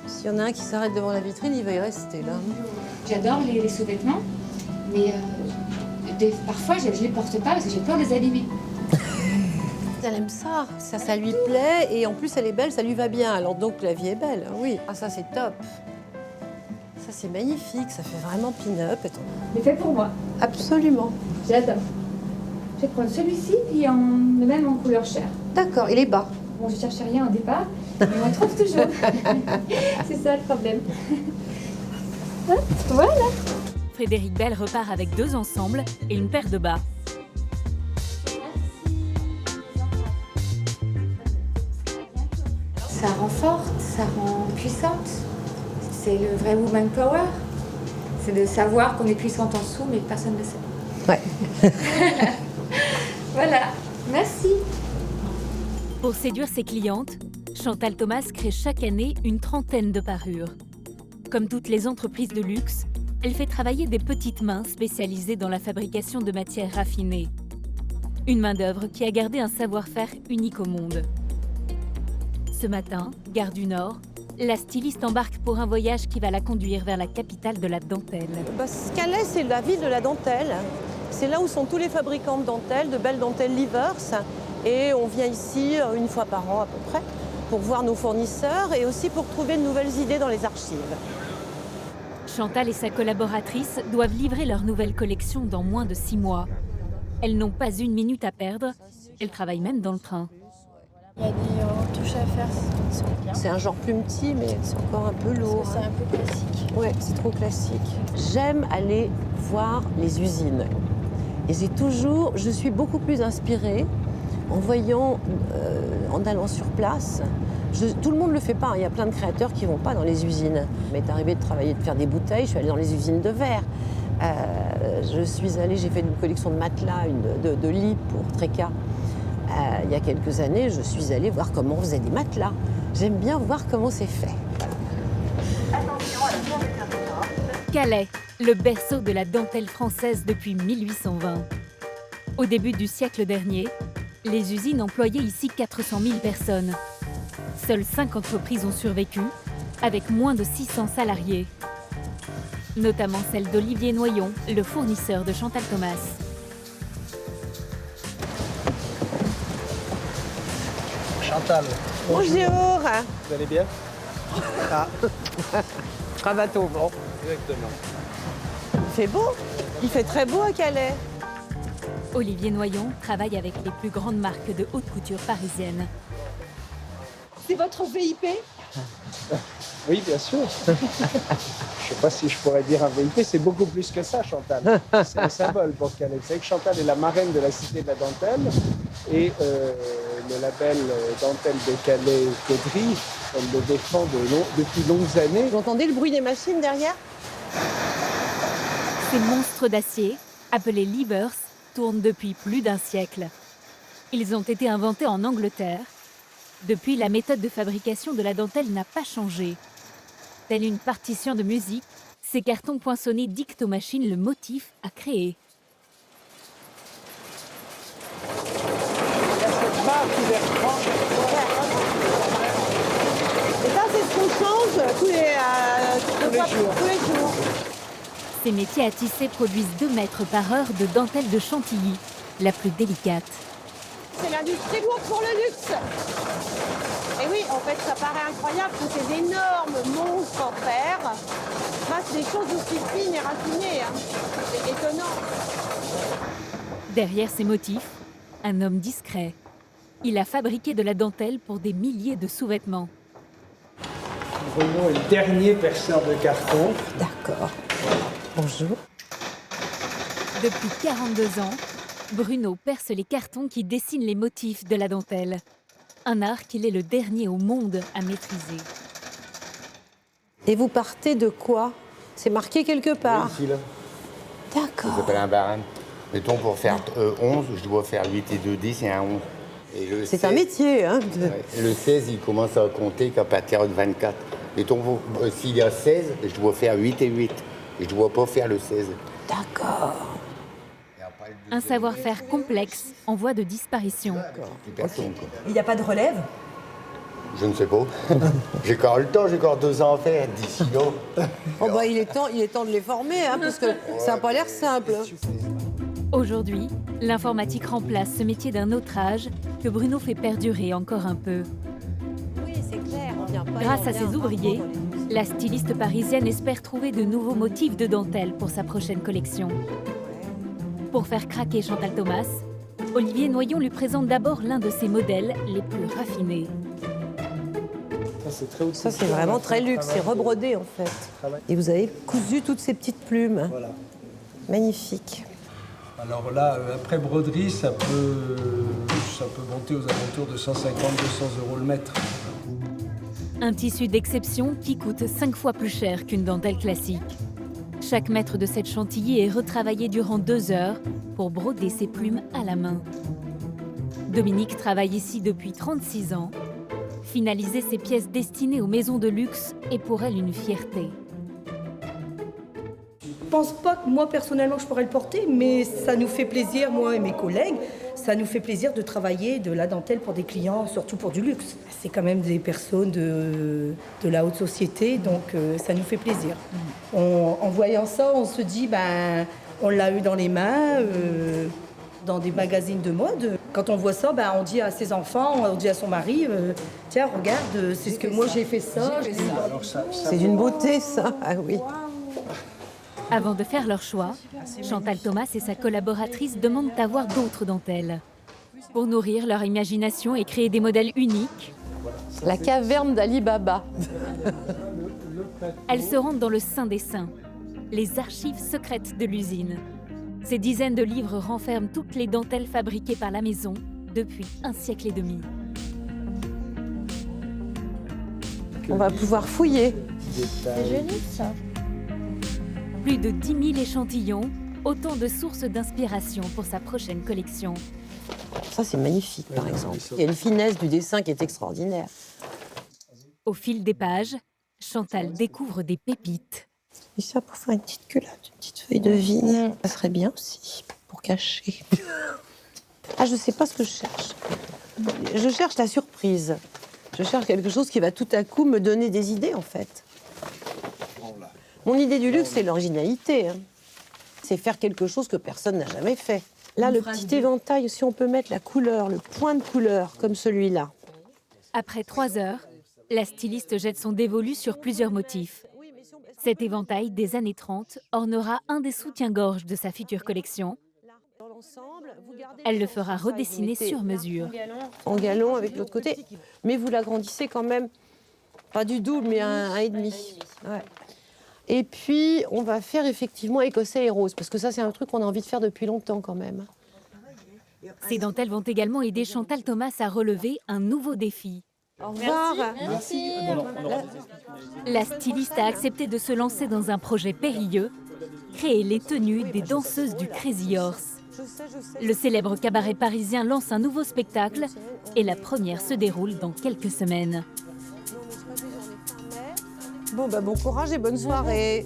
Speaker 14: S'il y en a un qui s'arrête devant la vitrine, il va y rester là.
Speaker 18: J'adore les sous-vêtements, mais parfois je les porte pas parce que j'ai peur de les abîmer.
Speaker 14: Elle aime ça, ça lui plaît et en plus elle est belle, ça lui va bien. Alors donc la vie est belle, oui. Ah ça c'est top. Ça c'est magnifique, ça fait vraiment pin-up.
Speaker 18: Il est fait pour moi.
Speaker 14: Absolument.
Speaker 18: J'adore. Je vais prendre celui-ci puis le même en couleur chair.
Speaker 14: D'accord, il est bas.
Speaker 18: Bon, je cherchais rien au départ, mais on trouve toujours. C'est ça le problème. Voilà.
Speaker 1: Frédéric Bell repart avec 2 ensembles et une paire de bas.
Speaker 18: Ça rend forte, ça rend puissante. C'est le vrai woman power. C'est de savoir qu'on est puissante en dessous, mais que personne ne le sait.
Speaker 14: Ouais.
Speaker 18: Voilà, merci.
Speaker 1: Pour séduire ses clientes, Chantal Thomas crée chaque année une trentaine de parures. Comme toutes les entreprises de luxe, elle fait travailler des petites mains spécialisées dans la fabrication de matières raffinées. Une main-d'œuvre qui a gardé un savoir-faire unique au monde. Ce matin, gare du Nord, la styliste embarque pour un voyage qui va la conduire vers la capitale de la dentelle.
Speaker 14: Calais, c'est la ville de la dentelle. C'est là où sont tous les fabricants de dentelles, de belles dentelles Livers. Et on vient ici une fois par an à peu près pour voir nos fournisseurs et aussi pour trouver de nouvelles idées dans les archives.
Speaker 1: Chantal et sa collaboratrice doivent livrer leur nouvelle collection dans moins de 6 mois. Elles n'ont pas une minute à perdre, elles travaillent même dans le train.
Speaker 8: Il y a des touches à faire qui sont bien.
Speaker 14: C'est un genre plumetis, mais c'est encore un peu lourd.
Speaker 8: C'est un peu classique.
Speaker 14: Oui, c'est trop classique. J'aime aller voir les usines. Et je suis beaucoup plus inspirée en voyant, en allant sur place. Tout le monde ne le fait pas, il y a plein de créateurs qui ne vont pas dans les usines. Il m'est arrivé de travailler, de faire des bouteilles, je suis allée dans les usines de verre. J'ai fait une collection de matelas, de lits pour Tréca. Il y a quelques années, je suis allée voir comment on faisait des matelas. J'aime bien voir comment c'est fait.
Speaker 1: Calais, le berceau de la dentelle française depuis 1820. Au début du siècle dernier, les usines employaient ici 400 000 personnes. Seules 5 entreprises ont survécu, avec moins de 600 salariés. Notamment celle d'Olivier Noyon, le fournisseur de Chantal Thomas.
Speaker 15: Chantal.
Speaker 14: Bonjour.
Speaker 15: Vous allez bien? Ah.
Speaker 14: Cravate au vent.
Speaker 15: Exactement.
Speaker 14: Il fait beau. Il fait très beau à Calais.
Speaker 1: Olivier Noyon travaille avec les plus grandes marques de haute couture parisiennes.
Speaker 14: C'est votre VIP?
Speaker 15: Oui, bien sûr. Je ne sais pas si je pourrais dire un VIP, c'est beaucoup plus que ça, Chantal. C'est un symbole pour Calais. Vous savez que Chantal est la marraine de la Cité de la Dentelle et le label Dentelle de Calais-Caudry, elle le défend depuis longues années.
Speaker 14: Vous entendez le bruit des machines derrière?
Speaker 1: Ces monstres d'acier, appelés Livers, tournent depuis plus d'1 siècle. Ils ont été inventés en Angleterre. Depuis, la méthode de fabrication de la dentelle n'a pas changé. Telle une partition de musique, ces cartons poinçonnés dictent aux machines le motif à créer.
Speaker 14: Et ça, c'est ce qu'on change tous les jours.
Speaker 1: Ces métiers à tisser produisent 2 mètres par heure de dentelle de Chantilly, la plus délicate.
Speaker 14: C'est l'industrie lourde pour le luxe. Et oui, en fait, ça paraît incroyable que ces énormes monstres en fer fassent des choses aussi fines et raffinées. C'est étonnant.
Speaker 1: Derrière ces motifs, un homme discret. Il a fabriqué de la dentelle pour des milliers de sous-vêtements.
Speaker 15: Bruno est le dernier perceur de carton.
Speaker 14: D'accord. Bonjour.
Speaker 1: Depuis 42 ans, Bruno perce les cartons qui dessinent les motifs de la dentelle. Un art qu'il est le dernier au monde à maîtriser.
Speaker 14: Et vous partez de quoi? C'est marqué quelque part?
Speaker 15: Ici, là.
Speaker 14: D'accord.
Speaker 16: Ça s'appelle un barème. Mettons, pour faire 11, je dois faire 8 et 2, 10 et un 11.
Speaker 14: C'est un métier. Hein.
Speaker 7: Ouais. Le 16, il commence à compter qu'à partir de 24. Et donc, s'il y a 16, je dois faire 8 et 8. Et je ne dois pas faire le 16.
Speaker 14: D'accord.
Speaker 1: Un savoir-faire complexe en voie de disparition.
Speaker 3: Il n'y a pas de relève?
Speaker 7: Je ne sais pas. J'ai encore le temps, j'ai encore 2 ans à faire d'ici là.
Speaker 14: Oh bah, il est temps de les former, hein, parce que ça n'a pas l'air simple.
Speaker 1: Aujourd'hui, l'informatique remplace ce métier d'un autre âge que Bruno fait perdurer encore un peu.
Speaker 14: Oui, c'est clair.
Speaker 1: Grâce à ses ouvriers, la styliste parisienne espère trouver de nouveaux motifs de dentelle pour sa prochaine collection. Pour faire craquer Chantal Thomas, Olivier Noyon lui présente d'abord l'un de ses modèles les plus raffinés.
Speaker 14: Ça, c'est vraiment très luxe, c'est rebrodé en fait. Et vous avez cousu toutes ces petites plumes.
Speaker 15: Voilà.
Speaker 14: Magnifique.
Speaker 15: Alors là, après broderie, ça peut monter aux alentours de 150-200 € le mètre.
Speaker 1: Un tissu d'exception qui coûte 5 fois plus cher qu'une dentelle classique. Chaque mètre de cette chantilly est retravaillé durant 2 heures pour broder ses plumes à la main. Dominique travaille ici depuis 36 ans. Finaliser ces pièces destinées aux maisons de luxe est pour elle une fierté.
Speaker 16: Je pense pas que moi personnellement je pourrais le porter, mais ça nous fait plaisir, moi et mes collègues, ça nous fait plaisir de travailler de la dentelle pour des clients, surtout pour du luxe. C'est quand même des personnes de la haute société, donc ça nous fait plaisir. En voyant ça, on se dit, ben, on l'a eu dans les mains, dans des magazines de mode. Quand on voit ça, ben, on dit à ses enfants, on dit à son mari, tiens, regarde, c'est ce que moi j'ai fait ça.
Speaker 14: C'est d'une beauté, ça. Ah oui.
Speaker 1: Avant de faire leur choix, Chantal Thomas et sa collaboratrice demandent à voir d'autres dentelles. Pour nourrir leur imagination et créer des modèles uniques,
Speaker 14: la caverne d'Ali Baba.
Speaker 1: elles se rendent dans le Saint des Saints, les archives secrètes de l'usine. Ces dizaines de livres renferment toutes les dentelles fabriquées par la maison depuis 1 siècle et demi.
Speaker 14: On va pouvoir fouiller.
Speaker 8: C'est joli ça.
Speaker 1: Plus de 10 000 échantillons, autant de sources d'inspiration pour sa prochaine collection.
Speaker 14: Ça, c'est magnifique, par exemple. Il y a une finesse du dessin qui est extraordinaire.
Speaker 1: Au fil des pages, Chantal découvre des pépites.
Speaker 14: Et ça, pour faire une petite culotte, une petite feuille de vigne, ça serait bien aussi, pour cacher. Ah, je sais pas ce que je cherche. Je cherche la surprise. Je cherche quelque chose qui va tout à coup me donner des idées, en fait. Mon idée du luxe, c'est l'originalité. Hein. C'est faire quelque chose que personne n'a jamais fait. Là, le petit éventail, si on peut mettre la couleur, le point de couleur, comme celui-là.
Speaker 1: Après 3 heures, la styliste jette son dévolu sur plusieurs motifs. Cet éventail des années 30 ornera un des soutiens-gorge de sa future collection. Elle le fera redessiner sur mesure.
Speaker 14: En galon avec l'autre côté. Mais vous l'agrandissez quand même, pas du double, mais un et demi. Ouais. Et puis, on va faire effectivement écossais et rose, parce que ça, c'est un truc qu'on a envie de faire depuis longtemps quand même.
Speaker 1: Ces dentelles vont également aider Chantal Thomas à relever un nouveau défi.
Speaker 14: Au revoir.
Speaker 8: Merci.
Speaker 1: La styliste a accepté de se lancer dans un projet périlleux, créer les tenues des danseuses du Crazy Horse. Le célèbre cabaret parisien lance un nouveau spectacle et la première se déroule dans quelques semaines.
Speaker 14: Bon, bon courage et bonne soirée.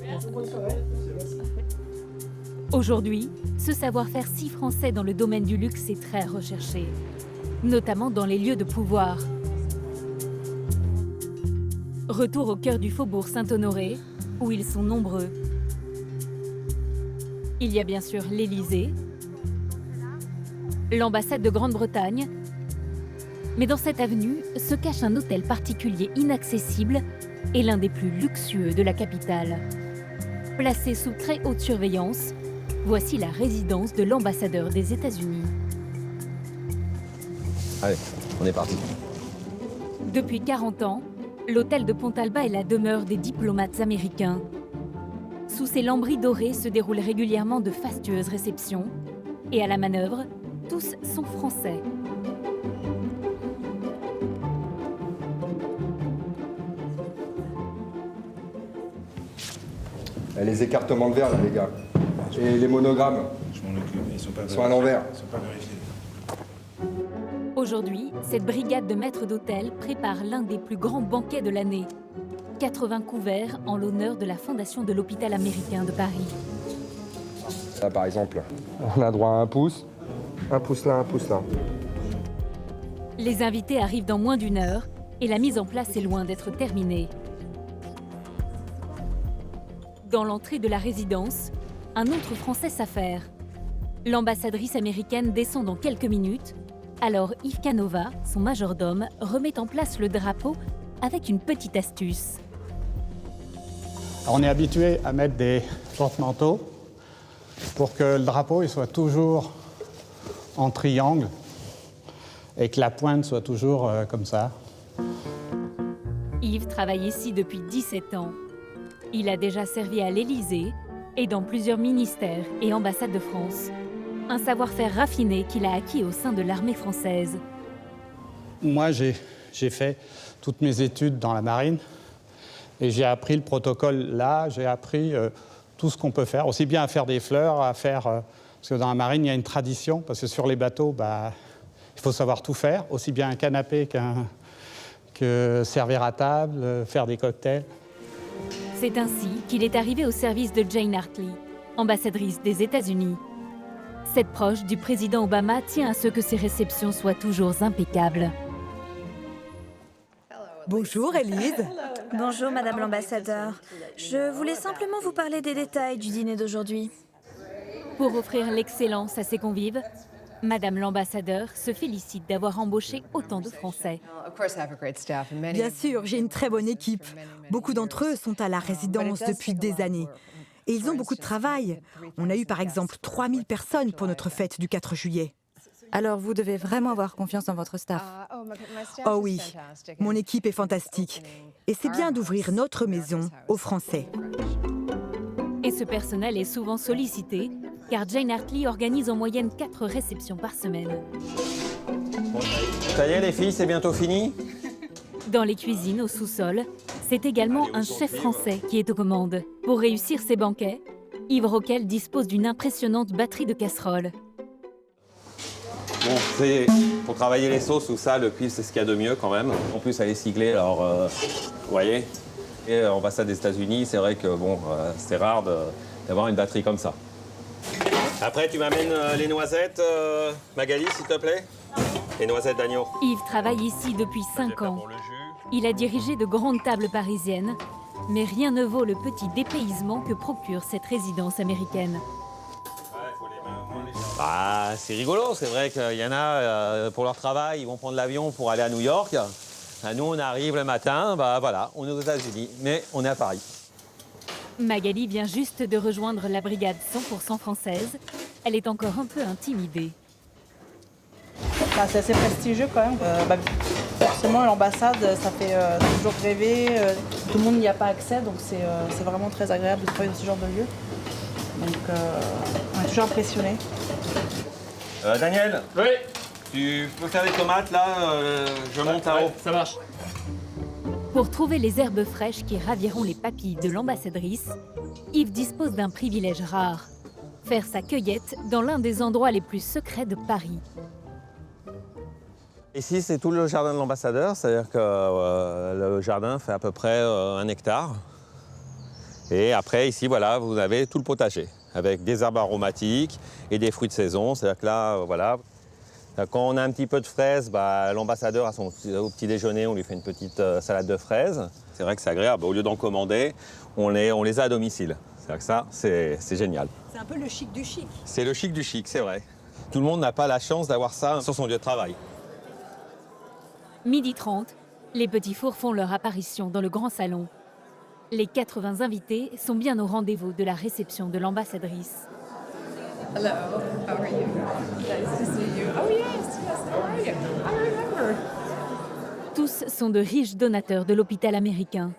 Speaker 1: Aujourd'hui, ce savoir-faire si français dans le domaine du luxe est très recherché, notamment dans les lieux de pouvoir. Retour au cœur du faubourg Saint-Honoré, où ils sont nombreux. Il y a bien sûr l'Élysée, l'ambassade de Grande-Bretagne, mais dans cette avenue se cache un hôtel particulier inaccessible et l'un des plus luxueux de la capitale. Placé sous très haute surveillance, voici la résidence de l'ambassadeur des États-Unis.
Speaker 5: Allez, on est parti.
Speaker 1: Depuis 40 ans, l'hôtel de Pontalba est la demeure des diplomates américains. Sous ses lambris dorés se déroulent régulièrement de fastueuses réceptions. Et à la manœuvre, tous sont français.
Speaker 11: Et les écartements de verre, là, les gars. Et les monogrammes.
Speaker 17: Je m'en occupe, ils sont pas
Speaker 11: à l'envers.
Speaker 17: Ils sont pas vérifiés.
Speaker 1: Aujourd'hui, cette brigade de maîtres d'hôtel prépare l'un des plus grands banquets de l'année. 80 couverts en l'honneur de la fondation de l'hôpital américain de Paris.
Speaker 17: Là, par exemple, on a droit à un pouce là, un pouce là.
Speaker 1: Les invités arrivent dans moins d'1 heure et la mise en place est loin d'être terminée. Dans l'entrée de la résidence, un autre Français s'affaire. L'ambassadrice américaine descend dans quelques minutes. Alors Yves Canova, son majordome, remet en place le drapeau avec une petite astuce.
Speaker 19: On est habitué à mettre des porte-manteaux pour que le drapeau il soit toujours en triangle et que la pointe soit toujours comme ça.
Speaker 1: Yves travaille ici depuis 17 ans. Il a déjà servi à l'Élysée et dans plusieurs ministères et ambassades de France. Un savoir-faire raffiné qu'il a acquis au sein de l'armée française.
Speaker 19: Moi, j'ai fait toutes mes études dans la marine et j'ai appris le protocole là, j'ai appris tout ce qu'on peut faire, aussi bien à faire des fleurs, à faire... parce que dans la marine, il y a une tradition, parce que sur les bateaux, il faut savoir tout faire, aussi bien un canapé que servir à table, faire des cocktails.
Speaker 1: C'est ainsi qu'il est arrivé au service de Jane Hartley, ambassadrice des États-Unis. Cette proche du président Obama tient à ce que ses réceptions soient toujours impeccables.
Speaker 20: Bonjour Élise.
Speaker 6: Bonjour Madame l'ambassadeur. Je voulais simplement vous parler des détails du dîner d'aujourd'hui.
Speaker 1: Pour offrir l'excellence à ses convives, Madame l'ambassadeur se félicite d'avoir embauché autant de Français.
Speaker 20: Bien sûr, j'ai une très bonne équipe. Beaucoup d'entre eux sont à la résidence depuis des années. Et ils ont beaucoup de travail. On a eu par exemple 3000 personnes pour notre fête du 4 juillet.
Speaker 23: Alors vous devez vraiment avoir confiance en votre staff.
Speaker 20: Oh oui, mon équipe est fantastique. Et c'est bien d'ouvrir notre maison aux Français.
Speaker 1: Et ce personnel est souvent sollicité, car Jane Hartley organise en moyenne 4 réceptions par semaine.
Speaker 25: Ça y est les filles, c'est bientôt fini?
Speaker 1: Dans les cuisines, au sous-sol, c'est également un chef français qui est aux commandes. Pour réussir ces banquets, Yves Roquel dispose d'une impressionnante batterie de casseroles.
Speaker 25: Bon, c'est pour travailler les sauces ou ça, le cuivre, c'est ce qu'il y a de mieux quand même. En plus, elle est siglée, alors vous voyez. Et ambassade des États-Unis, c'est vrai que bon, c'est rare d'avoir une batterie comme ça. Après, tu m'amènes les noisettes, Magali, s'il te plaît. Les noisettes d'agneau.
Speaker 1: Yves travaille ici depuis 5 ans. Il a dirigé de grandes tables parisiennes, mais rien ne vaut le petit dépaysement que procure cette résidence américaine.
Speaker 25: Ah, c'est rigolo, c'est vrai qu'il y en a, pour leur travail, ils vont prendre l'avion pour aller à New York. Nous, on arrive le matin, voilà, on est aux États-Unis, mais on est à Paris.
Speaker 1: Magali vient juste de rejoindre la brigade 100% française. Elle est encore un peu intimidée.
Speaker 2: C'est assez prestigieux quand même. Forcément, l'ambassade, ça fait toujours rêver. Tout le monde n'y a pas accès, donc c'est vraiment très agréable de travailler dans ce genre de lieu. Donc, on est toujours impressionnés.
Speaker 25: Daniel? Oui? Tu peux faire des tomates, là? Je monte là-haut.
Speaker 24: Ça marche.
Speaker 1: Pour trouver les herbes fraîches qui raviront les papilles de l'ambassadrice, Yves dispose d'un privilège rare. Faire sa cueillette dans l'un des endroits les plus secrets de Paris.
Speaker 25: Ici, c'est tout le jardin de l'ambassadeur, c'est-à-dire que le jardin fait à peu près 1 hectare. Et après, ici, voilà, vous avez tout le potager, avec des herbes aromatiques et des fruits de saison. C'est-à-dire que là, voilà, quand on a un petit peu de fraises, l'ambassadeur, au petit déjeuner, on lui fait une petite salade de fraises. C'est vrai que c'est agréable. Au lieu d'en commander, on les a à domicile. C'est-à-dire que ça, c'est génial.
Speaker 20: C'est un peu le chic du chic.
Speaker 25: C'est le chic du chic, c'est vrai. Tout le monde n'a pas la chance d'avoir ça sur son lieu de travail.
Speaker 1: 12h30, les petits fours font leur apparition dans le grand salon. Les 80 invités sont bien au rendez-vous de la réception de l'ambassadrice.
Speaker 12: Hello, how are you? Nice to see you. Oh yes, how are you? I remember.
Speaker 1: Tous sont de riches donateurs de l'hôpital américain.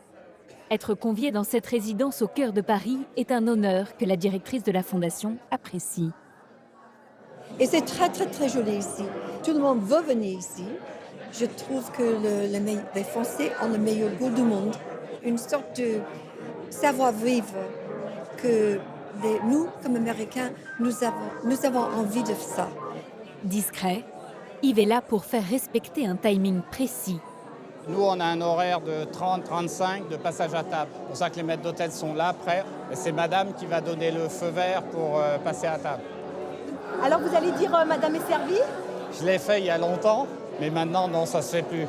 Speaker 1: Être convié dans cette résidence au cœur de Paris est un honneur que la directrice de la Fondation apprécie.
Speaker 26: Et c'est très, très, très joli ici. Tout le monde veut venir ici. Je trouve que les Français ont le meilleur goût du monde. Une sorte de savoir-vivre que nous, comme Américains, nous avons envie de ça.
Speaker 1: Discret, Yves est là pour faire respecter un timing précis.
Speaker 19: Nous, on a un horaire de 30-35 de passage à table. C'est pour ça que les maîtres d'hôtel sont là, prêts. Et c'est madame qui va donner le feu vert pour passer à table.
Speaker 20: Alors vous allez dire Madame est servie?
Speaker 19: Je l'ai fait il y a longtemps, mais maintenant, non, ça ne se fait plus.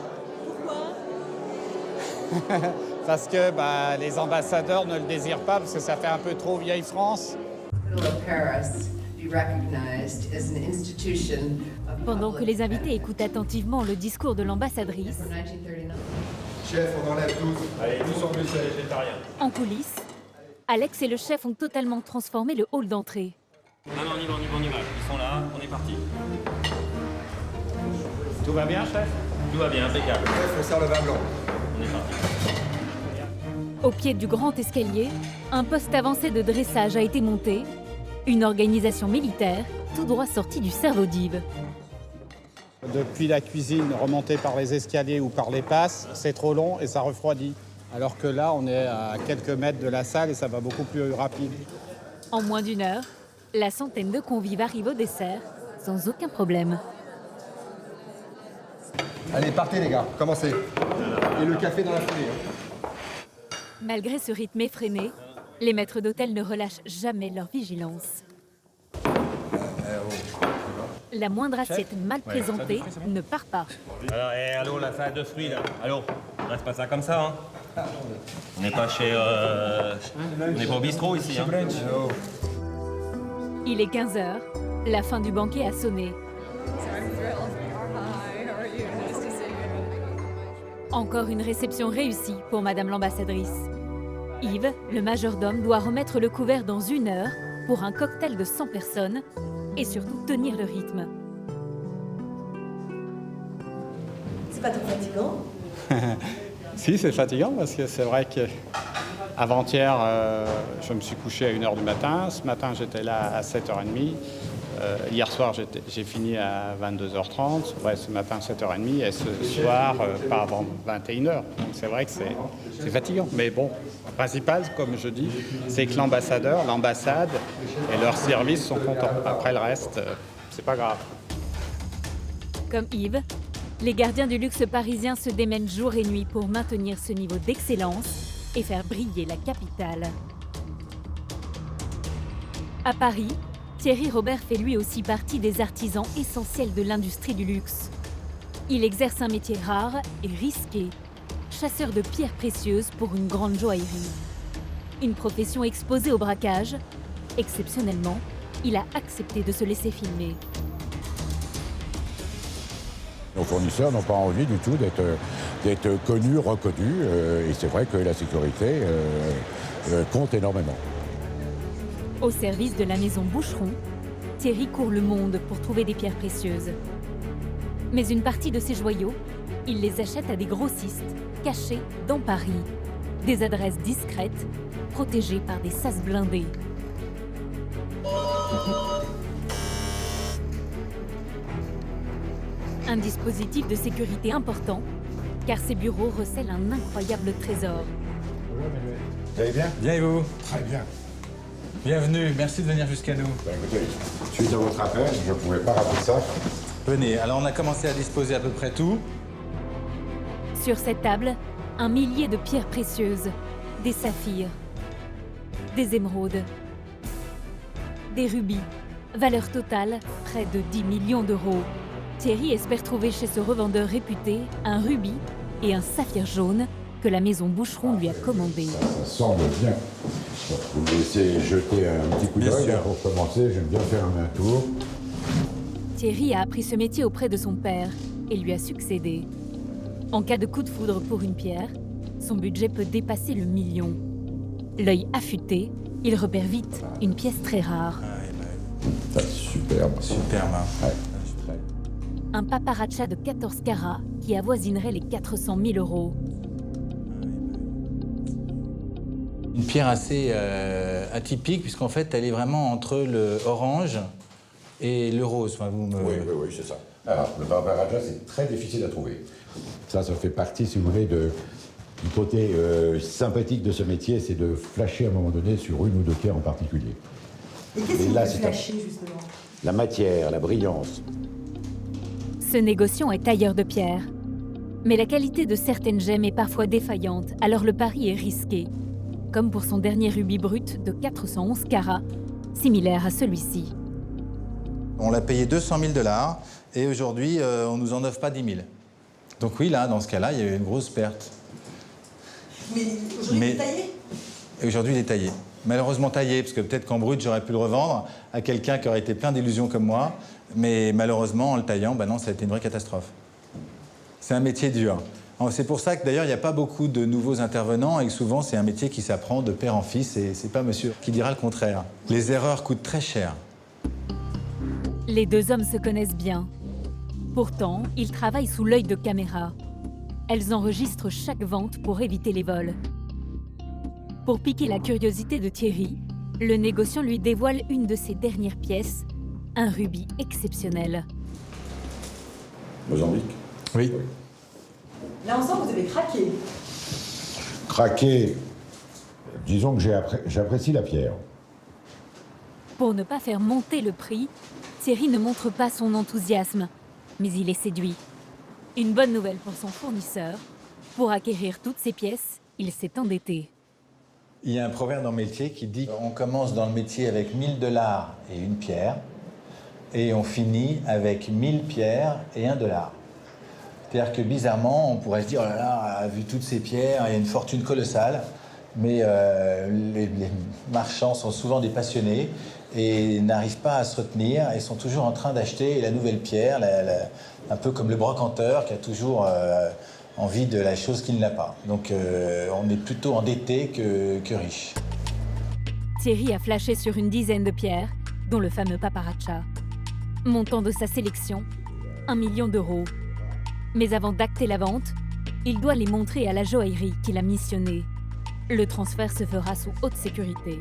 Speaker 20: Pourquoi?
Speaker 19: Parce que les ambassadeurs ne le désirent pas, parce que ça fait un peu trop vieille France.
Speaker 1: Pendant que les invités écoutent attentivement le discours de l'ambassadrice,
Speaker 11: Chef, on enlève tous. Allez, tous en plus végétariens.
Speaker 1: en coulisses, Alex et le chef ont totalement transformé le hall d'entrée.
Speaker 4: Non, on y va. Ils sont là, on est parti.
Speaker 19: Tout va bien, chef?
Speaker 4: Tout va bien, impeccable.
Speaker 11: Chef, on sert le vin blanc.
Speaker 4: On est parti.
Speaker 1: Au pied du grand escalier, un poste avancé de dressage a été monté, une organisation militaire tout droit sortie du cerveau d'Yves.
Speaker 19: Depuis la cuisine, remonter par les escaliers ou par les passes, c'est trop long et ça refroidit. Alors que là, on est à quelques mètres de la salle et ça va beaucoup plus rapide.
Speaker 1: En moins d'1 heure, la centaine de convives arrivent au dessert sans aucun problème.
Speaker 11: Allez, partez les gars, commencez. Et le café dans la foulée.
Speaker 1: Malgré ce rythme effréné, les maîtres d'hôtel ne relâchent jamais leur vigilance. La moindre assiette mal présentée ne part pas.
Speaker 4: Alors, allô, la salade de fruits, là. Allô, on reste pas ça comme ça, hein. On n'est pas chez... on n'est pas au bistrot, ici, hein.
Speaker 1: Il est 15h, la fin du banquet a sonné. Encore une réception réussie pour Madame l'ambassadrice. Yves, le majordome, doit remettre le couvert dans 1 heure pour un cocktail de 100 personnes et surtout tenir le rythme.
Speaker 20: C'est pas trop fatigant?
Speaker 19: Si, c'est fatigant parce que c'est vrai que avant-hier, je me suis couché à 1h du matin. Ce matin, j'étais là à 7h30. Hier soir, j'ai fini à 22h30. Ouais, ce matin, 7h30. Et ce soir, pas avant 21h. Donc c'est vrai que c'est fatigant. Mais bon, le principal, comme je dis, c'est que l'ambassadeur, l'ambassade et leurs services sont contents. Après le reste, c'est pas grave.
Speaker 1: Comme Yves, les gardiens du luxe parisien se démènent jour et nuit pour maintenir ce niveau d'excellence et faire briller la capitale. À Paris, Thierry Robert fait lui aussi partie des artisans essentiels de l'industrie du luxe. Il exerce un métier rare et risqué, chasseur de pierres précieuses pour une grande joaillerie. Une profession exposée au braquage. Exceptionnellement, il a accepté de se laisser filmer.
Speaker 9: Nos fournisseurs n'ont pas envie du tout d'être connus, reconnus, et c'est vrai que la sécurité compte énormément.
Speaker 1: Au service de la maison Boucheron, Thierry court le monde pour trouver des pierres précieuses. Mais une partie de ces joyaux, il les achète à des grossistes cachés dans Paris. Des adresses discrètes, protégées par des sas blindés. Un dispositif de sécurité important, car ces bureaux recèlent un incroyable trésor.
Speaker 9: Vous allez bien?
Speaker 10: Bien et vous?
Speaker 9: Très bien.
Speaker 10: Bienvenue, merci de venir jusqu'à nous.
Speaker 9: Écoutez, suite à votre appel, je ne pouvais pas rater ça.
Speaker 10: Venez, alors on a commencé à disposer à peu près tout.
Speaker 1: Sur cette table, 1 millier de pierres précieuses, des saphirs, des émeraudes, des rubis, valeur totale près de 10 millions d'euros. Thierry espère trouver chez ce revendeur réputé un rubis et un saphir jaune que la maison Boucheron lui a commandé.
Speaker 9: Ça semble bien. Vous me laissez jeter un petit coup d'œil pour commencer, j'aime bien faire un tour.
Speaker 1: Thierry a appris ce métier auprès de son père et lui a succédé. En cas de coup de foudre pour une pierre, son budget peut dépasser le million. L'œil affûté, il repère vite une pièce très rare.
Speaker 9: Superbe.
Speaker 10: Superbe.
Speaker 9: Ouais.
Speaker 1: Un paparazza de 14 carats qui avoisinerait les 400 000 euros.
Speaker 10: Une pierre assez atypique, puisqu'en fait, elle est vraiment entre le orange et le rose. Enfin,
Speaker 9: Oui, c'est ça. Alors, le paparazza, c'est très difficile à trouver. Ça fait partie, si vous voulez, du côté sympathique de ce métier, c'est de flasher à un moment donné sur une ou deux pierres en particulier.
Speaker 20: Et qu'est-ce qui vous fait flasher, justement?
Speaker 9: La matière, la brillance.
Speaker 1: Ce négociant est tailleur de pierre. Mais la qualité de certaines gemmes est parfois défaillante, alors le pari est risqué. Comme pour son dernier rubis brut de 411 carats, similaire à celui-ci.
Speaker 10: On l'a payé 200 000 $ et aujourd'hui, on nous en offre pas 10 000. Donc oui, là, dans ce cas-là, il y a eu une grosse perte.
Speaker 20: Mais aujourd'hui, il est taillé?
Speaker 10: Et aujourd'hui, il est taillé. Malheureusement taillé, parce que peut-être qu'en brut, j'aurais pu le revendre à quelqu'un qui aurait été plein d'illusions comme moi. Mais malheureusement, en le taillant, non, ça a été une vraie catastrophe. C'est un métier dur. C'est pour ça que d'ailleurs, il n'y a pas beaucoup de nouveaux intervenants et que souvent, c'est un métier qui s'apprend de père en fils et c'est pas monsieur qui dira le contraire. Les erreurs coûtent très cher.
Speaker 1: Les deux hommes se connaissent bien. Pourtant, ils travaillent sous l'œil de caméras. Elles enregistrent chaque vente pour éviter les vols. Pour piquer la curiosité de Thierry, le négociant lui dévoile une de ses dernières pièces, un rubis exceptionnel.
Speaker 9: Mozambique?
Speaker 10: Oui.
Speaker 20: Là, ensemble, vous avez craqué.
Speaker 9: Craqué. Disons que j'apprécie la pierre.
Speaker 1: Pour ne pas faire monter le prix, Thierry ne montre pas son enthousiasme, mais il est séduit. Une bonne nouvelle pour son fournisseur. Pour acquérir toutes ces pièces, il s'est endetté.
Speaker 10: Il y a un proverbe dans le métier qui dit qu'on commence dans le métier avec 1 000 $ et une pierre, et on finit avec 1 000 pierres et 1 $. C'est-à-dire que bizarrement, on pourrait se dire, oh là là, vu toutes ces pierres, il y a une fortune colossale, mais les marchands sont souvent des passionnés et n'arrivent pas à se retenir et sont toujours en train d'acheter la nouvelle pierre, un peu comme le brocanteur qui a toujours envie de la chose qu'il n'a pas. Donc on est plutôt endetté que riche.
Speaker 1: Thierry a flashé sur une dizaine de pierres, dont le fameux paparacha. Montant de sa sélection, 1 million €. Mais avant d'acter la vente, il doit les montrer à la joaillerie qu'il a missionnée. Le transfert se fera sous haute sécurité.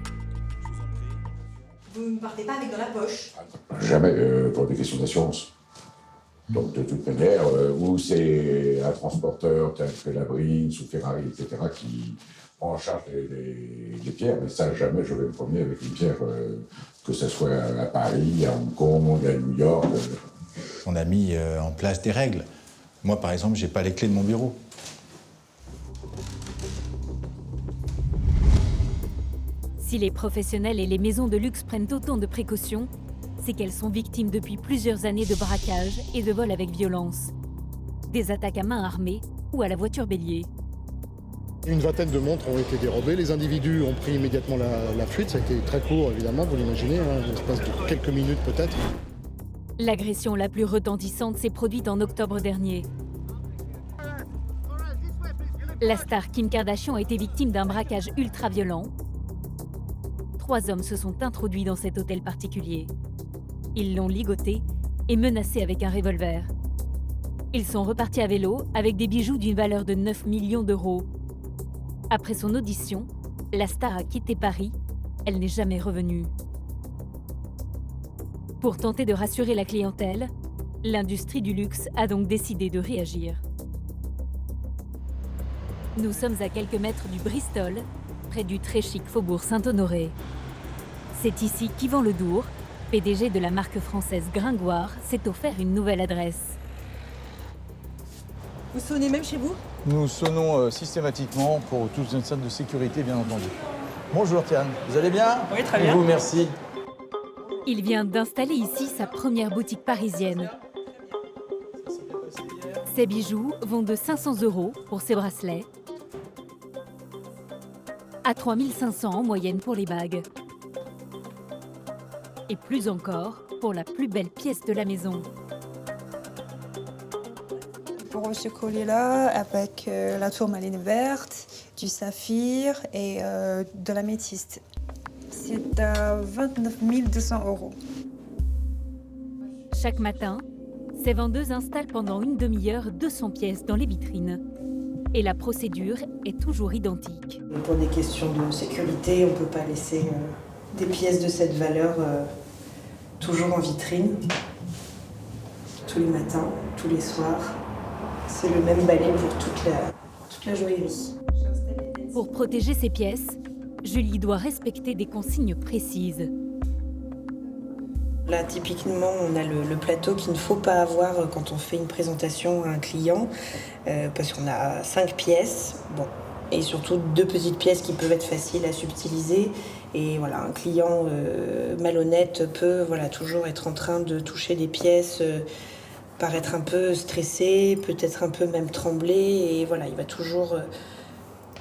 Speaker 20: Vous ne partez pas avec dans la poche?
Speaker 9: Jamais, pour des questions d'assurance. Donc, de toute manière, où c'est un transporteur tel que la Brins ou Ferrari, etc., qui prend en charge les pierres, mais ça, jamais je vais me promener avec une pierre, que ce soit à Paris, à Hong Kong, à New York.
Speaker 10: On a mis en place des règles. Moi, par exemple, j'ai pas les clés de mon bureau.
Speaker 1: Si les professionnels et les maisons de luxe prennent autant de précautions, c'est qu'elles sont victimes depuis plusieurs années de braquages et de vols avec violence. Des attaques à main armée ou à la voiture bélier.
Speaker 3: Une vingtaine de montres ont été dérobées. Les individus ont pris immédiatement la fuite. Ça a été très court, évidemment, vous l'imaginez, l'espace de quelques minutes peut-être.
Speaker 1: L'agression la plus retentissante s'est produite en octobre dernier. La star Kim Kardashian a été victime d'un braquage ultra-violent. 3 hommes se sont introduits dans cet hôtel particulier. Ils l'ont ligoté et menacé avec un revolver. Ils sont repartis à vélo avec des bijoux d'une valeur de 9 millions €. Après son audition, la star a quitté Paris. Elle n'est jamais revenue. Pour tenter de rassurer la clientèle, l'industrie du luxe a donc décidé de réagir. Nous sommes à quelques mètres du Bristol, près du très chic faubourg Saint-Honoré. C'est ici qu'Yvan Ledour, PDG de la marque française Gringoire, s'est offert une nouvelle adresse.
Speaker 20: Vous sonnez même chez vous?
Speaker 7: Nous sonnons systématiquement pour toute une salle de sécurité, bien entendu. Bonjour Tiane, vous allez bien?
Speaker 20: Oui, très bien.
Speaker 7: Et vous, merci.
Speaker 1: Il vient d'installer ici sa première boutique parisienne. Ses bijoux vont de 500 € pour ses bracelets à 3 500 en moyenne pour les bagues. Et plus encore pour la plus belle pièce de la maison.
Speaker 8: Pour ce collier-là, avec la tourmaline verte, du saphir et de l'améthyste. C'est à 29 200 €.
Speaker 1: Chaque matin, ces vendeuses installent pendant une demi-heure 200 pièces dans les vitrines. Et la procédure est toujours identique.
Speaker 16: Pour des questions de sécurité, on ne peut pas laisser des pièces de cette valeur toujours en vitrine. Tous les matins, tous les soirs. C'est le même balai pour toute la joaillerie.
Speaker 1: Pour protéger ces pièces, Julie doit respecter des consignes précises.
Speaker 13: Là, typiquement, on a le plateau qu'il ne faut pas avoir quand on fait une présentation à un client, parce qu'on a 5 pièces, bon, et surtout 2 petites pièces qui peuvent être faciles à subtiliser. Et voilà, un client malhonnête peut toujours être en train de toucher des pièces, paraître un peu stressé, peut-être un peu même trembler, et voilà, il va toujours...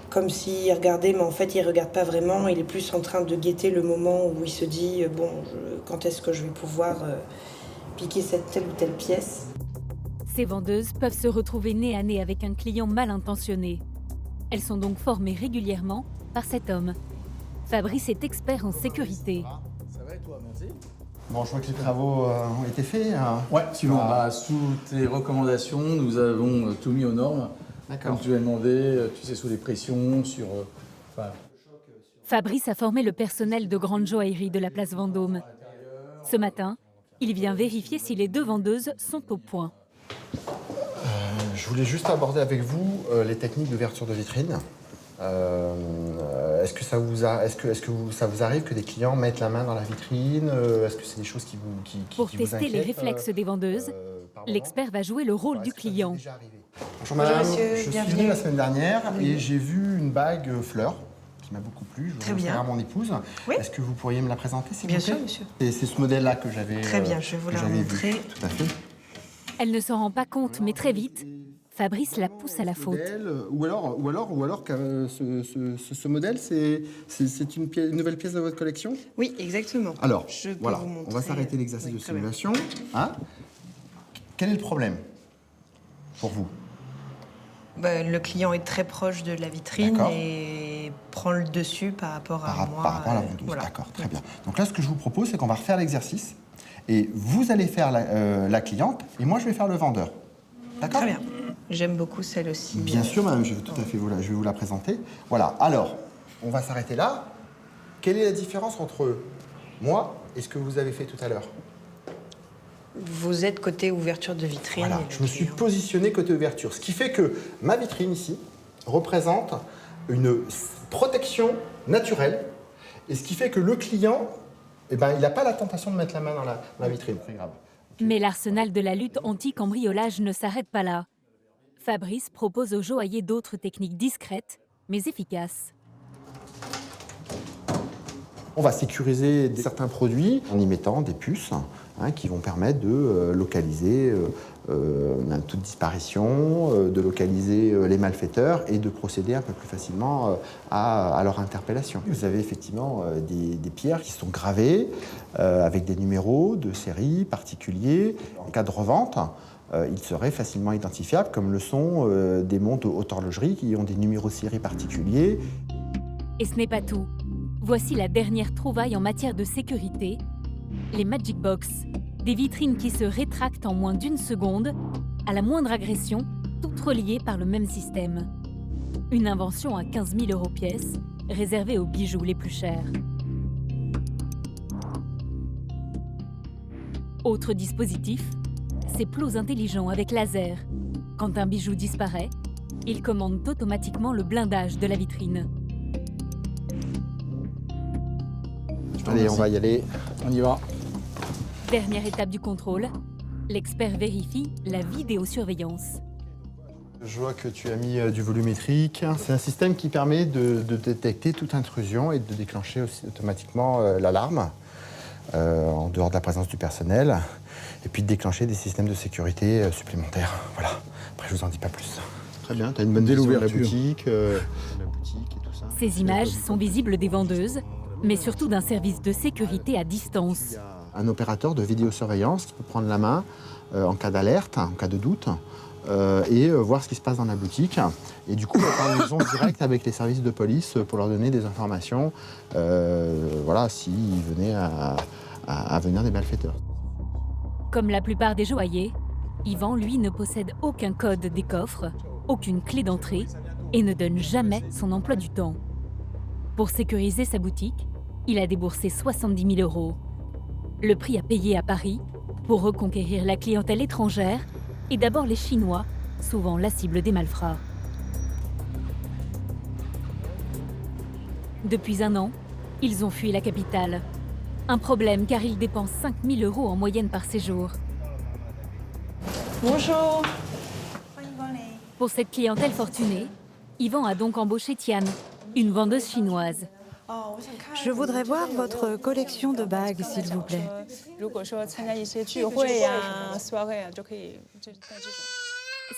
Speaker 13: comme s'il regardait, mais en fait, il ne regarde pas vraiment. Il est plus en train de guetter le moment où il se dit quand est-ce que je vais pouvoir piquer cette telle ou telle pièce.
Speaker 1: Ces vendeuses peuvent se retrouver nez à nez avec un client mal intentionné. Elles sont donc formées régulièrement par cet homme. Fabrice est expert en sécurité.
Speaker 14: Ça va et toi, merci.
Speaker 15: Bon, je vois que les travaux ont été faits.
Speaker 14: Ouais, suivant. Sous tes recommandations, nous avons tout mis aux normes. Comme tu l'as demandé, tu sais, sous les pressions, sur...
Speaker 1: Fabrice a formé le personnel de grande joaillerie de la place Vendôme. Ce matin, il vient vérifier si les 2 vendeuses sont au point.
Speaker 15: Je voulais juste aborder avec vous les techniques d'ouverture de vitrine. Est-ce que ça vous arrive que des clients mettent la main dans la vitrine? Est-ce que c'est des choses qui vous
Speaker 1: Pour
Speaker 15: vous
Speaker 1: tester les
Speaker 15: inquiètent
Speaker 1: réflexes des vendeuses, l'expert va jouer le rôle du client.
Speaker 15: Bonjour madame,
Speaker 8: monsieur,
Speaker 15: je suis
Speaker 8: bienvenue.
Speaker 15: venu la semaine dernière
Speaker 8: Oui.
Speaker 15: et j'ai vu une bague fleur qui m'a beaucoup plu. Je
Speaker 8: Très
Speaker 15: voudrais
Speaker 8: bien.
Speaker 15: offrir à mon épouse.
Speaker 8: Oui.
Speaker 15: Est-ce que vous pourriez me la présenter, s'il
Speaker 8: Bien
Speaker 15: vous plaît?
Speaker 8: sûr, monsieur.
Speaker 15: Et c'est ce modèle-là que j'avais
Speaker 8: Très bien, je vais vous
Speaker 15: que
Speaker 8: la
Speaker 15: j'avais
Speaker 8: montrer.
Speaker 15: vu. Tout à fait.
Speaker 1: Elle ne s'en rend pas compte, mais très vite, Fabrice la pousse à la faute.
Speaker 15: Ou alors que ce modèle, c'est une nouvelle pièce de votre collection?
Speaker 8: Oui, exactement.
Speaker 15: Alors,
Speaker 8: je peux
Speaker 15: voilà,
Speaker 8: vous montrer.
Speaker 15: on va s'arrêter l'exercice de
Speaker 8: très bien.
Speaker 15: simulation. Hein? Quel est le problème pour vous?
Speaker 8: Le client est très proche de la vitrine
Speaker 15: D'accord.
Speaker 8: et prend le dessus par rapport à moi.
Speaker 15: Par rapport à la vendeuse,
Speaker 8: voilà.
Speaker 15: d'accord, très bien. Donc là, ce que je vous propose, c'est qu'on va refaire l'exercice. Et vous allez faire la cliente, et moi, je vais faire le vendeur. D'accord?
Speaker 8: Très bien. J'aime beaucoup celle aussi.
Speaker 15: Bien sûr, madame, je vais tout à fait je vais vous la présenter. Voilà, alors, on va s'arrêter là. Quelle est la différence entre moi et ce que vous avez fait tout à l'heure?
Speaker 8: Vous êtes côté ouverture de vitrine.
Speaker 15: Voilà, je me suis positionné côté ouverture. Ce qui fait que ma vitrine ici représente une protection naturelle. Et ce qui fait que le client, il n'a pas la tentation de mettre la main dans la vitrine. Très grave.
Speaker 1: Mais l'arsenal de la lutte anti-cambriolage ne s'arrête pas là. Fabrice propose aux joailliers d'autres techniques discrètes, mais efficaces.
Speaker 15: On va sécuriser certains produits en y mettant des puces qui vont permettre de localiser toute disparition, de localiser les malfaiteurs et de procéder un peu plus facilement à leur interpellation. Vous avez effectivement des pierres qui sont gravées avec des numéros de série particuliers. En cas de revente, ils seraient facilement identifiables, comme le sont des montres de haute horlogerie qui ont des numéros de série particuliers.
Speaker 1: Et ce n'est pas tout. Voici la dernière trouvaille en matière de sécurité, les Magic Box, des vitrines qui se rétractent en moins d'1 seconde, à la moindre agression, toutes reliées par le même système. Une invention à 15 000 € pièce, réservée aux bijoux les plus chers. Autre dispositif, ces plots intelligents avec laser. Quand un bijou disparaît, ils commandent automatiquement le blindage de la vitrine.
Speaker 15: Allez, on va y aller.
Speaker 14: On y va.
Speaker 1: Dernière étape du contrôle, l'expert vérifie la vidéosurveillance.
Speaker 15: Je vois que tu as mis du volumétrique. C'est un système qui permet de détecter toute intrusion et de déclencher aussi automatiquement l'alarme en dehors de la présence du personnel et puis de déclencher des systèmes de sécurité supplémentaires. Voilà. Après, je vous en dis pas plus. Très bien, tu as une bonne vision de la boutique et tout ça.
Speaker 1: Ces images sont visibles des vendeuses, mais surtout d'un service de sécurité à distance.
Speaker 15: Un opérateur de vidéosurveillance qui peut prendre la main en cas d'alerte, en cas de doute, et voir ce qui se passe dans la boutique. Et du coup, on va faire une liaison directe avec les services de police pour leur donner des informations, voilà, s'il venait à venir des malfaiteurs.
Speaker 1: Comme la plupart des joailliers, Yvan, lui, ne possède aucun code des coffres, aucune clé d'entrée et ne donne jamais son emploi du temps. Pour sécuriser sa boutique, il a déboursé 70 000 €. Le prix à payer à Paris pour reconquérir la clientèle étrangère et d'abord les Chinois, souvent la cible des malfrats. Depuis 1 an, ils ont fui la capitale. Un problème car il dépense 5 000 € en moyenne par séjour.
Speaker 2: Bonjour.
Speaker 1: Pour cette clientèle fortunée, Yvan a donc embauché Tian, une vendeuse chinoise.
Speaker 23: Je voudrais voir votre collection de bagues, s'il vous plaît.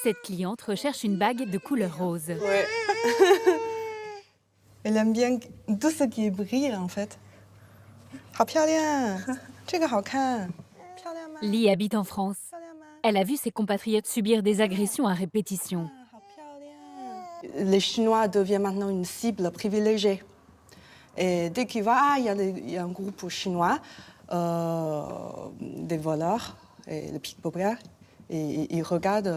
Speaker 1: Cette cliente recherche une bague de couleur rose.
Speaker 2: Ouais. Elle aime bien tout ce qui brille en fait.
Speaker 1: Li habite en France. Elle a vu ses compatriotes subir des agressions à répétition.
Speaker 2: Les Chinois deviennent maintenant une cible privilégiée. Et dès qu'il va, il y a un groupe chinois, des voleurs, et les pickpockets, et ils regardent,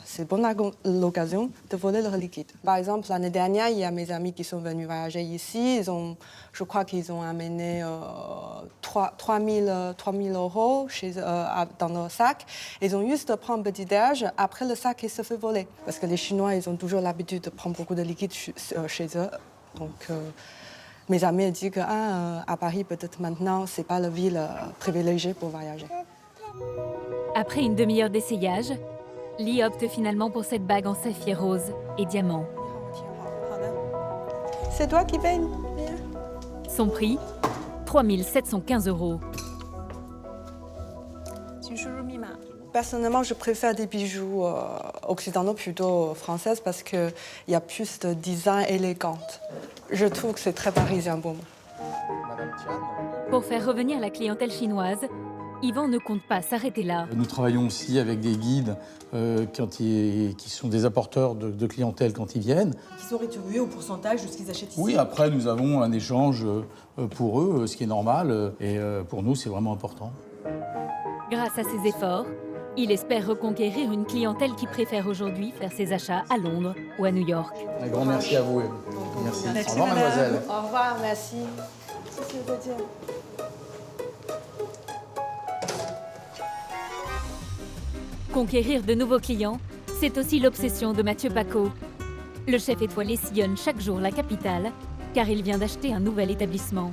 Speaker 2: c'est bonne l'occasion de voler leur liquide. Par exemple, l'année dernière, il y a mes amis qui sont venus voyager ici. Je crois qu'ils ont amené 3 000 € dans leur sac. Ils ont juste pris un petit déj. Après, le sac, il se fait voler. Parce que les Chinois, ils ont toujours l'habitude de prendre beaucoup de liquide chez eux. Donc, mes amis disent qu'à Paris, peut-être maintenant, ce n'est pas la ville privilégiée pour voyager.
Speaker 1: Après une demi-heure d'essayage, Li opte finalement pour cette bague en saphir rose et diamant.
Speaker 2: C'est toi qui payes.
Speaker 1: Son prix, 3 715 €.
Speaker 2: Personnellement, je préfère des bijoux occidentaux plutôt français parce qu'il y a plus de design élégant. Je trouve que c'est très parisien pour moi.
Speaker 1: Pour faire revenir la clientèle chinoise, Yvan ne compte pas s'arrêter là.
Speaker 14: Nous travaillons aussi avec des guides qui sont des apporteurs de clientèle quand ils viennent.
Speaker 16: Qui sont rétribués au pourcentage de ce qu'ils achètent ici.
Speaker 14: Oui, après nous avons un échange pour eux, ce qui est normal. Et pour nous, c'est vraiment important.
Speaker 1: Grâce à ses efforts, il espère reconquérir une clientèle qui préfère aujourd'hui faire ses achats à Londres ou à New York.
Speaker 14: Un grand merci à vous. Merci.
Speaker 2: Merci.
Speaker 14: Au revoir, mademoiselle.
Speaker 2: Au revoir, merci.
Speaker 1: Conquérir de nouveaux clients, c'est aussi l'obsession de Mathieu Paco. Le chef étoilé sillonne chaque jour la capitale, car il vient d'acheter un nouvel établissement.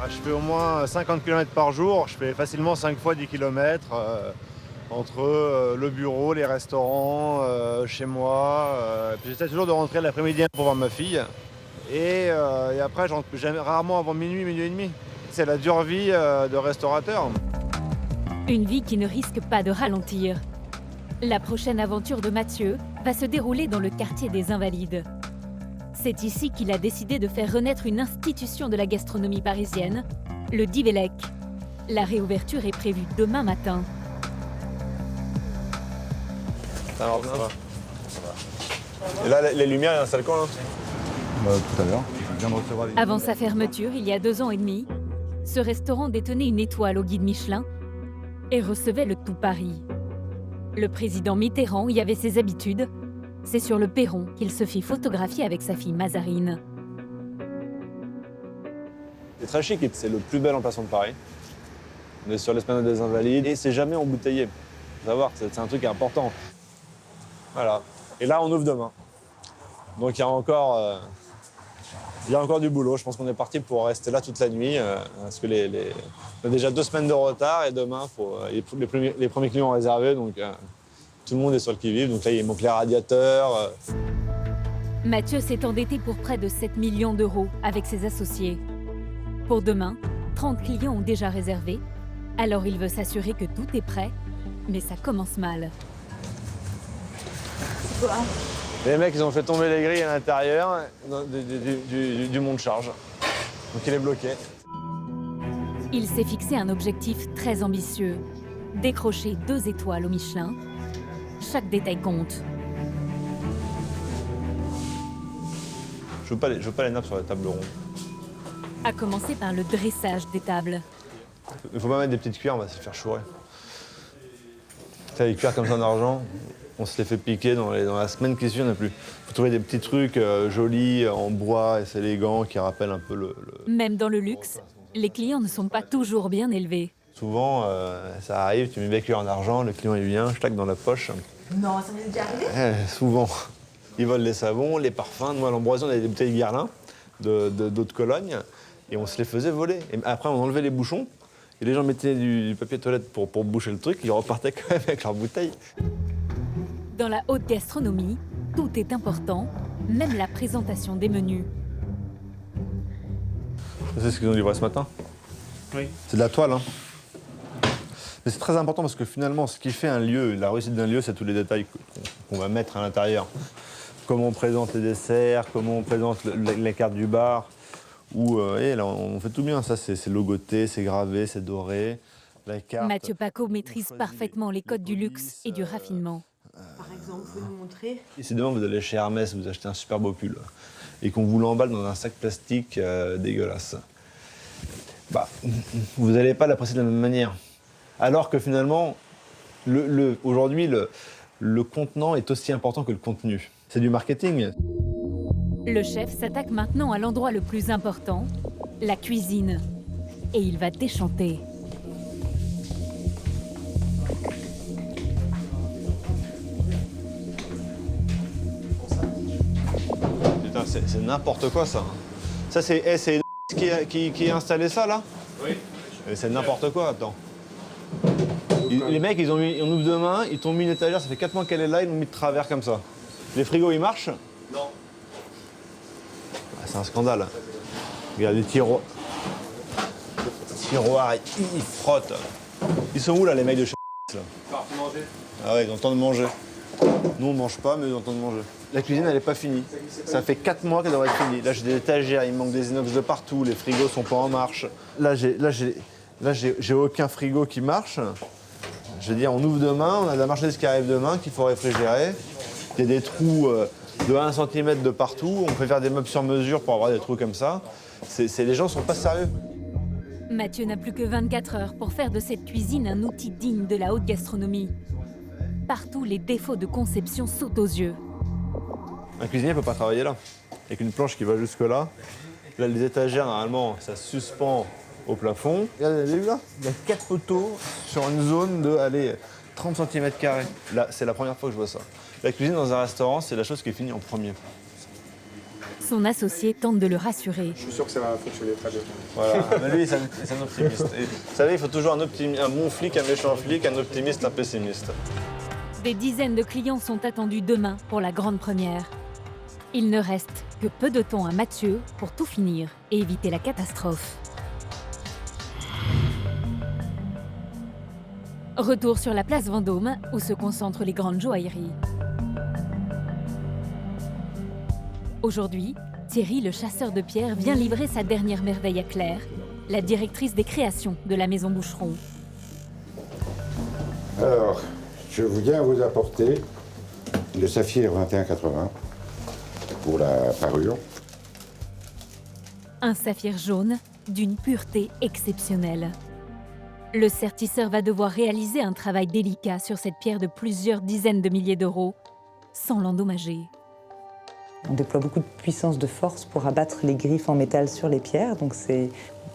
Speaker 5: Je fais au moins 50 km par jour, je fais facilement 5 fois 10 km entre le bureau, les restaurants, chez moi. Puis j'essaie toujours de rentrer l'après-midi pour voir ma fille. Et après, je rentre rarement avant minuit, minuit et demi. C'est la dure vie de restaurateur.
Speaker 1: Une vie qui ne risque pas de ralentir. La prochaine aventure de Mathieu va se dérouler dans le quartier des Invalides. C'est ici qu'il a décidé de faire renaître une institution de la gastronomie parisienne, le Divelec. La réouverture est prévue demain matin.
Speaker 5: Ça va. Et là, les lumières, il y a un sale quand là
Speaker 7: Tout à l'heure, je viens de recevoir des...
Speaker 1: Avant sa fermeture, il y a 2 ans et demi, ce restaurant détenait une étoile au guide Michelin et recevait le tout Paris. Le président Mitterrand y avait ses habitudes. C'est sur le perron qu'il se fit photographier avec sa fille Mazarine.
Speaker 5: C'est très chic, c'est le plus bel emplacement de Paris. On est sur l'Esplanade des Invalides et c'est jamais embouteillé. Faut savoir, c'est un truc important. Voilà. Et là, on ouvre demain. Donc il y a encore du boulot. Je pense qu'on est parti pour rester là toute la nuit. Parce que on a déjà 2 semaines de retard et demain, les premiers clients réservés. Donc tout le monde est sur le qui-vive. Donc là, il manque les radiateurs.
Speaker 1: Mathieu s'est endetté pour près de 7 millions d'euros avec ses associés. Pour demain, 30 clients ont déjà réservé. Alors il veut s'assurer que tout est prêt. Mais ça commence mal.
Speaker 5: Les mecs, ils ont fait tomber les grilles à l'intérieur du monte-charge. Donc il est bloqué.
Speaker 1: Il s'est fixé un objectif très ambitieux. Décrocher 2 étoiles au Michelin. Chaque détail compte.
Speaker 5: Je veux pas les nappes sur la table ronde.
Speaker 1: À commencer par le dressage des tables.
Speaker 5: Il faut pas mettre des petites cuillères, on va se faire chourer. Les cuillères comme ça en argent, on se les fait piquer dans la semaine qui suit, on n'a plus. Il faut trouver des petits trucs jolis, en bois, et c'est élégant, qui rappellent un peu le...
Speaker 1: Même dans le luxe, les clients ne sont pas toujours bien élevés.
Speaker 5: Souvent, ça arrive, tu mets des cuillères en argent, le client il vient, je tac dans la poche.
Speaker 16: Non, ça m'est déjà arrivé.
Speaker 5: Souvent. Ils volent les savons, les parfums. Moi, à l'Ambroisie, on avait des bouteilles Guerlain. d'eau de Cologne et on se les faisait voler. Et après, on enlevait les bouchons et les gens mettaient du papier toilette pour boucher le truc, ils repartaient quand même avec leurs bouteilles.
Speaker 1: Dans la haute gastronomie, tout est important, même la présentation des menus.
Speaker 5: C'est ce qu'ils ont livré ce matin? Oui. C'est de la toile, hein. Mais c'est très important parce que finalement, ce qui fait un lieu, la réussite d'un lieu, c'est tous les détails qu'on va mettre à l'intérieur. Comment on présente les desserts, comment on présente les cartes du bar. Et là, on fait tout bien. Ça, c'est logoté, c'est gravé, c'est doré. La carte,
Speaker 1: Mathieu Paco maîtrise parfaitement les codes du luxe et du raffinement.
Speaker 13: Par exemple, vous pouvez nous montrer?
Speaker 5: Et si demain vous allez chez Hermès, vous achetez un super beau pull et qu'on vous l'emballe dans un sac plastique dégueulasse, vous n'allez pas l'apprécier de la même manière. Alors que finalement, aujourd'hui, le contenant est aussi important que le contenu. C'est du marketing.
Speaker 1: Le chef s'attaque maintenant à l'endroit le plus important, la cuisine. Et il va déchanter.
Speaker 5: Putain, c'est n'importe quoi ça. Ça, c'est qui a installé ça là? Oui. C'est n'importe quoi, attends. Les mecs, on ouvre demain, ils t'ont mis une étagère, ça fait 4 mois qu'elle est là, ils l'ont mis de travers comme ça. Les frigos, ils marchent? Non. C'est un scandale. Regarde, les tiroirs, ils frottent. Ils sont où là, les mecs de chez là?
Speaker 11: Partout manger.
Speaker 5: Ah ouais, ils ont le temps de manger. Nous, on mange pas, mais ils ont le temps de manger. La cuisine, elle n'est pas finie. Ça fait 4 mois qu'elle devrait être finie. Là, j'ai des étagères, il me manque des inox de partout, les frigos sont pas en marche. Là, j'ai aucun frigo qui marche. Je veux dire, on ouvre demain, on a de la marchandise qui arrive demain, qu'il faut réfrigérer. Il y a des trous de 1 cm de partout. On peut faire des meubles sur mesure pour avoir des trous comme ça. Les gens sont pas sérieux.
Speaker 1: Mathieu n'a plus que 24 heures pour faire de cette cuisine un outil digne de la haute gastronomie. Partout, les défauts de conception sautent aux yeux.
Speaker 5: Un cuisinier ne peut pas travailler là. Avec une planche qui va jusque là. Là, les étagères, normalement, ça se suspend au plafond. Regardez, vous avez vu là? Il y a 4 poteaux sur une zone de, 30 cm². Là, c'est la première fois que je vois ça. La cuisine dans un restaurant, c'est la chose qui est finie en premier.
Speaker 1: Son associé tente de le rassurer.
Speaker 11: Je suis sûr que ça va fonctionner très bien.
Speaker 5: Voilà, mais lui, c'est un optimiste. Et, vous savez, il faut toujours un bon flic, un méchant flic, un optimiste, un pessimiste.
Speaker 1: Des dizaines de clients sont attendus demain pour la grande première. Il ne reste que peu de temps à Mathieu pour tout finir et éviter la catastrophe. Retour sur la place Vendôme, où se concentrent les grandes joailleries. Aujourd'hui, Thierry, le chasseur de pierres, vient livrer sa dernière merveille à Claire, la directrice des créations de la maison Boucheron.
Speaker 9: Alors, je viens vous apporter le saphir 2180 pour la parure.
Speaker 1: Un saphir jaune d'une pureté exceptionnelle. Le sertisseur va devoir réaliser un travail délicat sur cette pierre de plusieurs dizaines de milliers d'euros, sans l'endommager.
Speaker 6: On déploie beaucoup de puissance, de force pour abattre les griffes en métal sur les pierres, donc c'est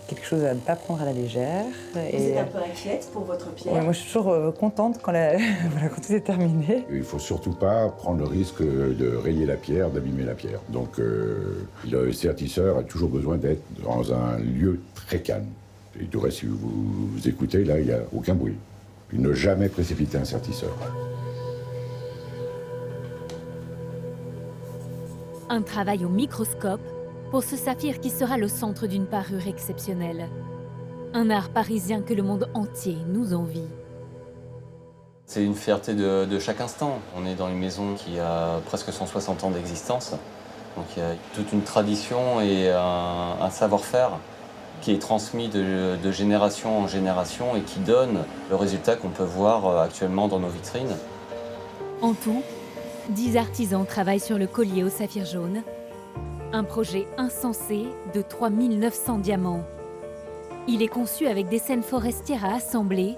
Speaker 6: quelque chose à ne pas prendre à la légère.
Speaker 13: Vous êtes un peu inquiète pour votre pierre?
Speaker 6: Ouais, moi, je suis toujours contente quand, voilà, quand tout est terminé.
Speaker 9: Il ne faut surtout pas prendre le risque de rayer la pierre, d'abîmer la pierre. Donc le sertisseur a toujours besoin d'être dans un lieu très calme. Et du reste, si vous écoutez, là, il n'y a aucun bruit. Il ne jamais précipiter un sertisseur.
Speaker 1: Un travail au microscope pour ce saphir qui sera le centre d'une parure exceptionnelle. Un art parisien que le monde entier nous envie.
Speaker 17: C'est une fierté de chaque instant. On est dans une maison qui a presque 160 ans d'existence. Donc il y a toute une tradition et un savoir-faire qui est transmis de génération en génération et qui donne le résultat qu'on peut voir actuellement dans nos vitrines.
Speaker 1: En tout, 10 artisans travaillent sur le collier au saphir jaune. Un projet insensé de 3900 diamants. Il est conçu avec des scènes forestières à assembler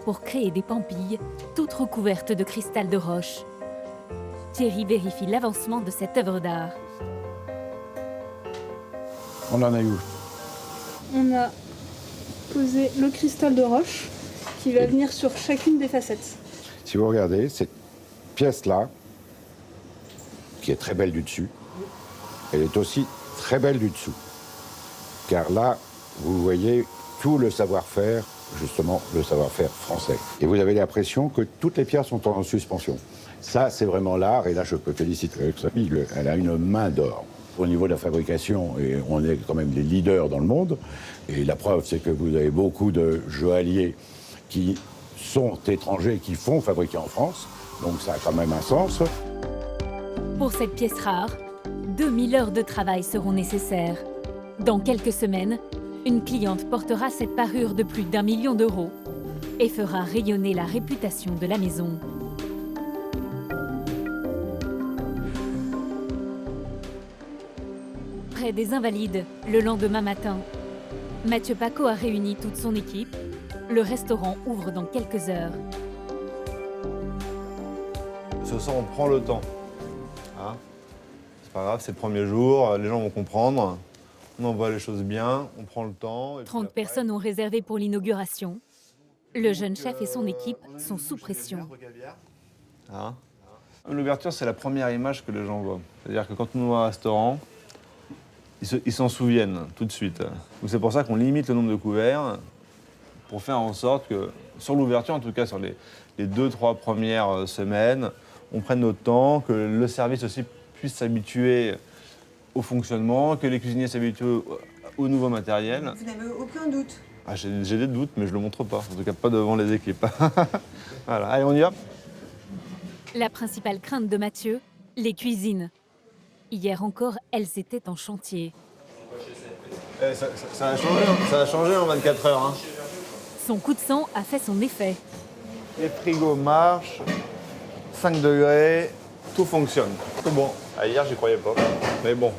Speaker 1: pour créer des pampilles toutes recouvertes de cristal de roche. Thierry vérifie l'avancement de cette œuvre d'art.
Speaker 7: On en a eu.
Speaker 18: On a posé le cristal de roche qui va venir sur chacune des facettes.
Speaker 9: Si vous regardez, cette pièce-là, qui est très belle du dessus, elle est aussi très belle du dessous. Car là, vous voyez tout le savoir-faire, justement le savoir-faire français. Et vous avez l'impression que toutes les pierres sont en suspension. Ça, c'est vraiment l'art, et là, je peux féliciter Xabi, elle a une main d'or. Au niveau de la fabrication, et on est quand même des leaders dans le monde, et la preuve, c'est que vous avez beaucoup de joailliers qui sont étrangers, qui font fabriquer en France, donc ça a quand même un sens.
Speaker 1: Pour cette pièce rare, 2000 heures de travail seront nécessaires. Dans quelques semaines, une cliente portera cette parure de plus d'1 million d'euros et fera rayonner la réputation de la maison. Près des Invalides, le lendemain matin, Mathieu Paco a réuni toute son équipe. Le restaurant ouvre dans quelques heures.
Speaker 5: Ce soir, on prend le temps. Hein, c'est pas grave, c'est le premier jour, les gens vont comprendre. On envoie les choses bien, on prend le temps.
Speaker 1: 30 personnes ont réservé pour l'inauguration. Le jeune chef et son équipe sont sous pression.
Speaker 5: Hein, l'ouverture, c'est la première image que les gens voient. C'est-à-dire que quand on ouvre un restaurant, ils s'en souviennent tout de suite. Donc c'est pour ça qu'on limite le nombre de couverts pour faire en sorte que, sur l'ouverture, en tout cas sur les 2-3 premières semaines, on prenne notre temps, que le service aussi puisse s'habituer au fonctionnement, que les cuisiniers s'habituent au nouveau matériel.
Speaker 8: Vous n'avez aucun doute?
Speaker 5: J'ai des doutes, mais je ne le montre pas. En tout cas, pas devant les équipes. Voilà, allez, on y va.
Speaker 1: La principale crainte de Mathieu, les cuisines. Hier encore, elles étaient en chantier.
Speaker 5: Ça a changé en 24 heures. Hein.
Speaker 1: Son coup de sang a fait son effet.
Speaker 5: Les frigos marchent, 5 degrés, tout fonctionne. C'est bon. Ah, hier, j'y croyais pas. Mais bon,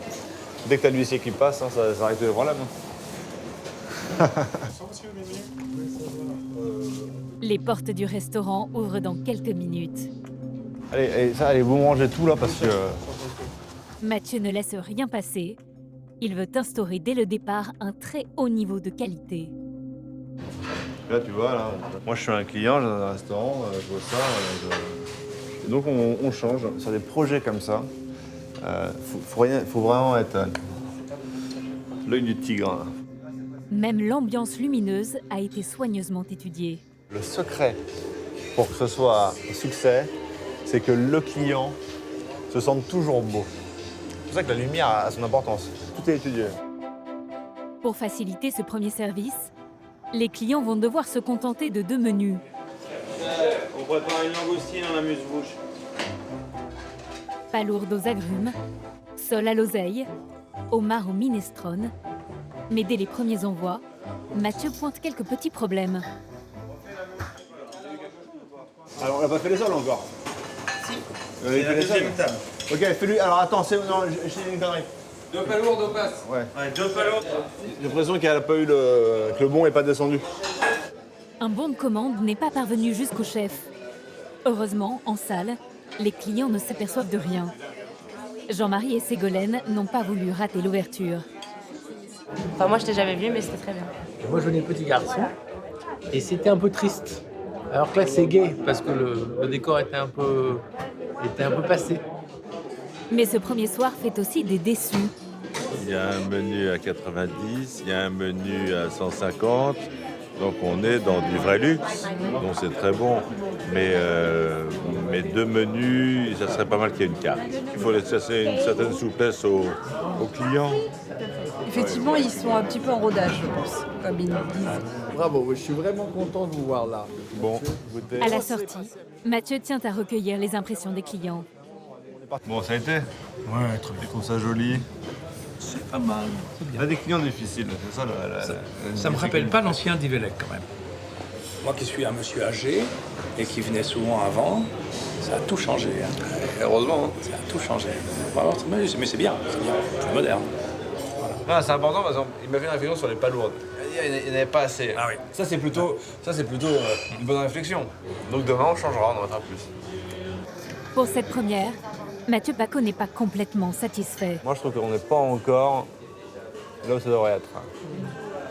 Speaker 5: dès que t'as l'huissier qui passe, hein, ça règle le problème.
Speaker 1: Les portes du restaurant ouvrent dans quelques minutes.
Speaker 5: Allez, vous mangez tout là parce que...
Speaker 1: Mathieu ne laisse rien passer. Il veut instaurer dès le départ un très haut niveau de qualité.
Speaker 5: Là, tu vois, là, moi je suis un client, j'ai un restaurant, je vois ça. Et donc on change sur des projets comme ça. Faut vraiment être l'œil du tigre.
Speaker 1: Même l'ambiance lumineuse a été soigneusement étudiée.
Speaker 5: Le secret pour que ce soit un succès, c'est que le client se sente toujours beau. C'est pour ça que la lumière a son importance. Tout est étudié.
Speaker 1: Pour faciliter ce premier service, les clients vont devoir se contenter de 2 menus.
Speaker 4: On prépare une langoustine en amuse-bouche.
Speaker 1: Palourde aux agrumes, sole à l'oseille, homard au minestrone. Mais dès les premiers envois, Mathieu pointe quelques petits problèmes.
Speaker 5: Alors, on n'a pas fait les sols encore.
Speaker 4: Si.
Speaker 5: C'est la deuxième table. Ok, fais-lui. Alors attends, non, j'ai une connerie.
Speaker 4: 2 palourdes au passe.
Speaker 5: Ouais.
Speaker 4: 2 palourdes.
Speaker 5: J'ai l'impression qu'elle n'a pas eu que le bon n'est pas descendu.
Speaker 1: Un bon de commande n'est pas parvenu jusqu'au chef. Heureusement, en salle, les clients ne s'aperçoivent de rien. Jean-Marie et Ségolène n'ont pas voulu rater l'ouverture.
Speaker 12: Enfin, moi, je t'ai jamais vu, mais c'était très bien.
Speaker 21: Moi, je venais petit garçon et c'était un peu triste. Alors que là, c'est gai parce que le décor était un peu passé.
Speaker 1: Mais ce premier soir fait aussi des déçus.
Speaker 22: Il y a un menu à 90, il y a un menu à 150. Donc on est dans du vrai luxe, donc c'est très bon. Mais 2 menus, ça serait pas mal qu'il y ait une carte. Il faut laisser une certaine souplesse aux clients.
Speaker 12: Effectivement, ils sont un petit peu en rodage, je pense, comme ils nous disent.
Speaker 21: Bravo, je suis vraiment content de vous voir là.
Speaker 5: Bon,
Speaker 1: à la sortie, Mathieu tient à recueillir les impressions des clients.
Speaker 5: Bon, ça a été?
Speaker 21: Ouais, très bien.
Speaker 5: Je trouve ça joli.
Speaker 21: C'est pas mal.
Speaker 5: Il y a des clients difficiles, c'est ça
Speaker 21: Ça me rappelle pas l'ancien d'Yvelec quand même. Moi qui suis un monsieur âgé et qui venait souvent avant, ça a tout changé. Hein. Heureusement, hein. Ça a tout changé. Vraiment, mais c'est bien, c'est moderne.
Speaker 5: Voilà. C'est important parce qu'il m'a fait une réflexion sur les palourdes. Il n'y en avait pas assez.
Speaker 21: Ah oui.
Speaker 5: Ça c'est plutôt une bonne réflexion. Donc demain on changera, on en mettra plus.
Speaker 1: Pour cette première, Mathieu Paco n'est pas complètement satisfait.
Speaker 5: Moi je trouve qu'on n'est pas encore là où ça devrait être.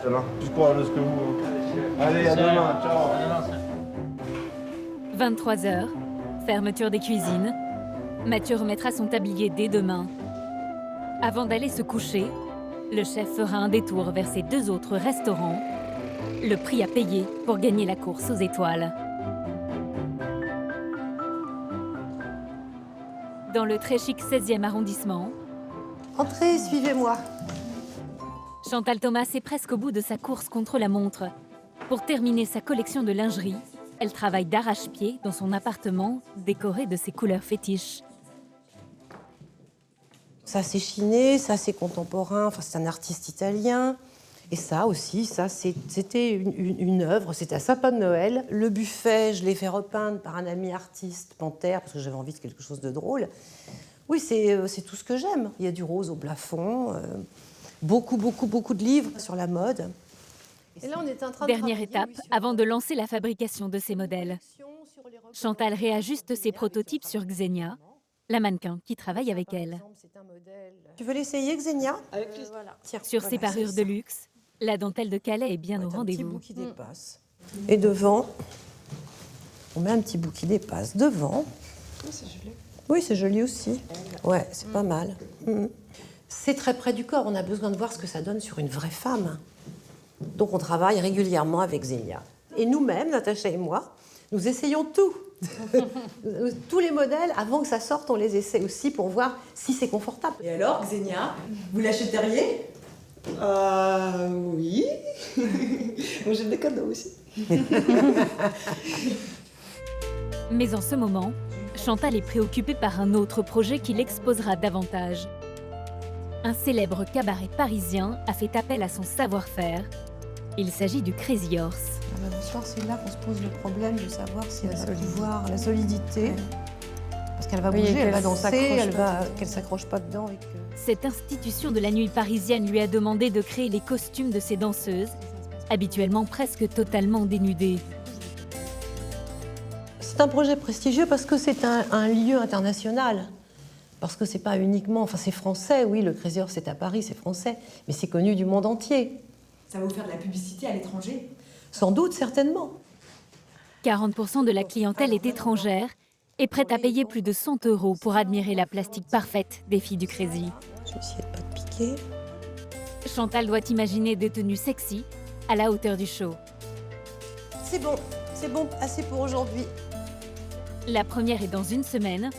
Speaker 5: Ça va? Juste pour avoir ce que vous... Allez, à demain, ciao.
Speaker 1: 23h, fermeture des cuisines. Mathieu remettra son tablier dès demain. Avant d'aller se coucher, le chef fera un détour vers ses 2 autres restaurants, le prix à payer pour gagner la course aux étoiles. Dans le très chic 16e arrondissement,
Speaker 3: Entrez, suivez-moi.
Speaker 1: Chantal Thomas est presque au bout de sa course contre la montre. Pour terminer sa collection de lingerie, elle travaille d'arrache-pied dans son appartement décoré de ses couleurs fétiches.
Speaker 3: Ça, c'est chiné, ça, c'est contemporain, enfin, c'est un artiste italien. Et ça aussi, ça, c'était une œuvre, c'était un sapin de Noël. Le buffet, je l'ai fait repeindre par un ami artiste, Panthère, parce que j'avais envie de quelque chose de drôle. Oui, c'est tout ce que j'aime. Il y a du rose au plafond, beaucoup de livres sur la mode.
Speaker 18: Et là, on était en train
Speaker 1: Dernière étape avant de lancer la fabrication de ces modèles. Chantal réajuste ses prototypes sur Xenia, la mannequin qui travaille avec elle.
Speaker 3: Tu veux l'essayer, Xenia?
Speaker 18: Avec plaisir.
Speaker 3: Tiens,
Speaker 1: Sur ces
Speaker 3: voilà,
Speaker 1: parures
Speaker 3: c'est
Speaker 1: de
Speaker 3: ça.
Speaker 1: luxe, la dentelle de Calais est bien au
Speaker 3: Un petit
Speaker 1: rendez-vous.
Speaker 3: bout qui dépasse. Et devant, on met un petit bout qui dépasse devant.
Speaker 18: c'est joli.
Speaker 3: Oui, c'est joli aussi. Ouais, c'est pas mal. C'est très près du corps. On a besoin de voir ce que ça donne sur une vraie femme. Donc on travaille régulièrement avec Xenia. Et nous-mêmes, Natacha et moi, nous essayons tout. Tous les modèles, avant que ça sorte, on les essaie aussi pour voir si c'est confortable.
Speaker 10: Et alors, Xenia, vous l'achèteriez? Oui. Moi, j'ai des cadeaux aussi.
Speaker 1: Mais en ce moment, Chantal est préoccupée par un autre projet qui l'exposera davantage. Un célèbre cabaret parisien a fait appel à son savoir-faire. Il s'agit du Crazy Horse.
Speaker 3: Bonsoir, c'est là qu'on se pose le problème de savoir si elle va pouvoir, la solidité. Parce qu'elle va bouger, elle va danser, qu'elle s'accroche pas dedans.
Speaker 1: Cette institution de la nuit parisienne lui a demandé de créer les costumes de ses danseuses, habituellement presque totalement dénudées.
Speaker 3: C'est un projet prestigieux parce que c'est un lieu international. Parce que c'est pas uniquement... Enfin, c'est français, oui, le Crazy Horse, c'est à Paris, c'est français. Mais c'est connu du monde entier.
Speaker 10: Ça va vous faire de la publicité à l'étranger?
Speaker 3: Sans doute, certainement.
Speaker 1: 40% de la clientèle est étrangère et prête à payer plus de 100 € pour admirer la plastique parfaite des filles du Crazy.
Speaker 3: Je vais essayer de pas te piquer.
Speaker 1: Chantal doit imaginer des tenues sexy à la hauteur du show.
Speaker 3: C'est bon, assez pour aujourd'hui.
Speaker 1: La première est dans une semaine.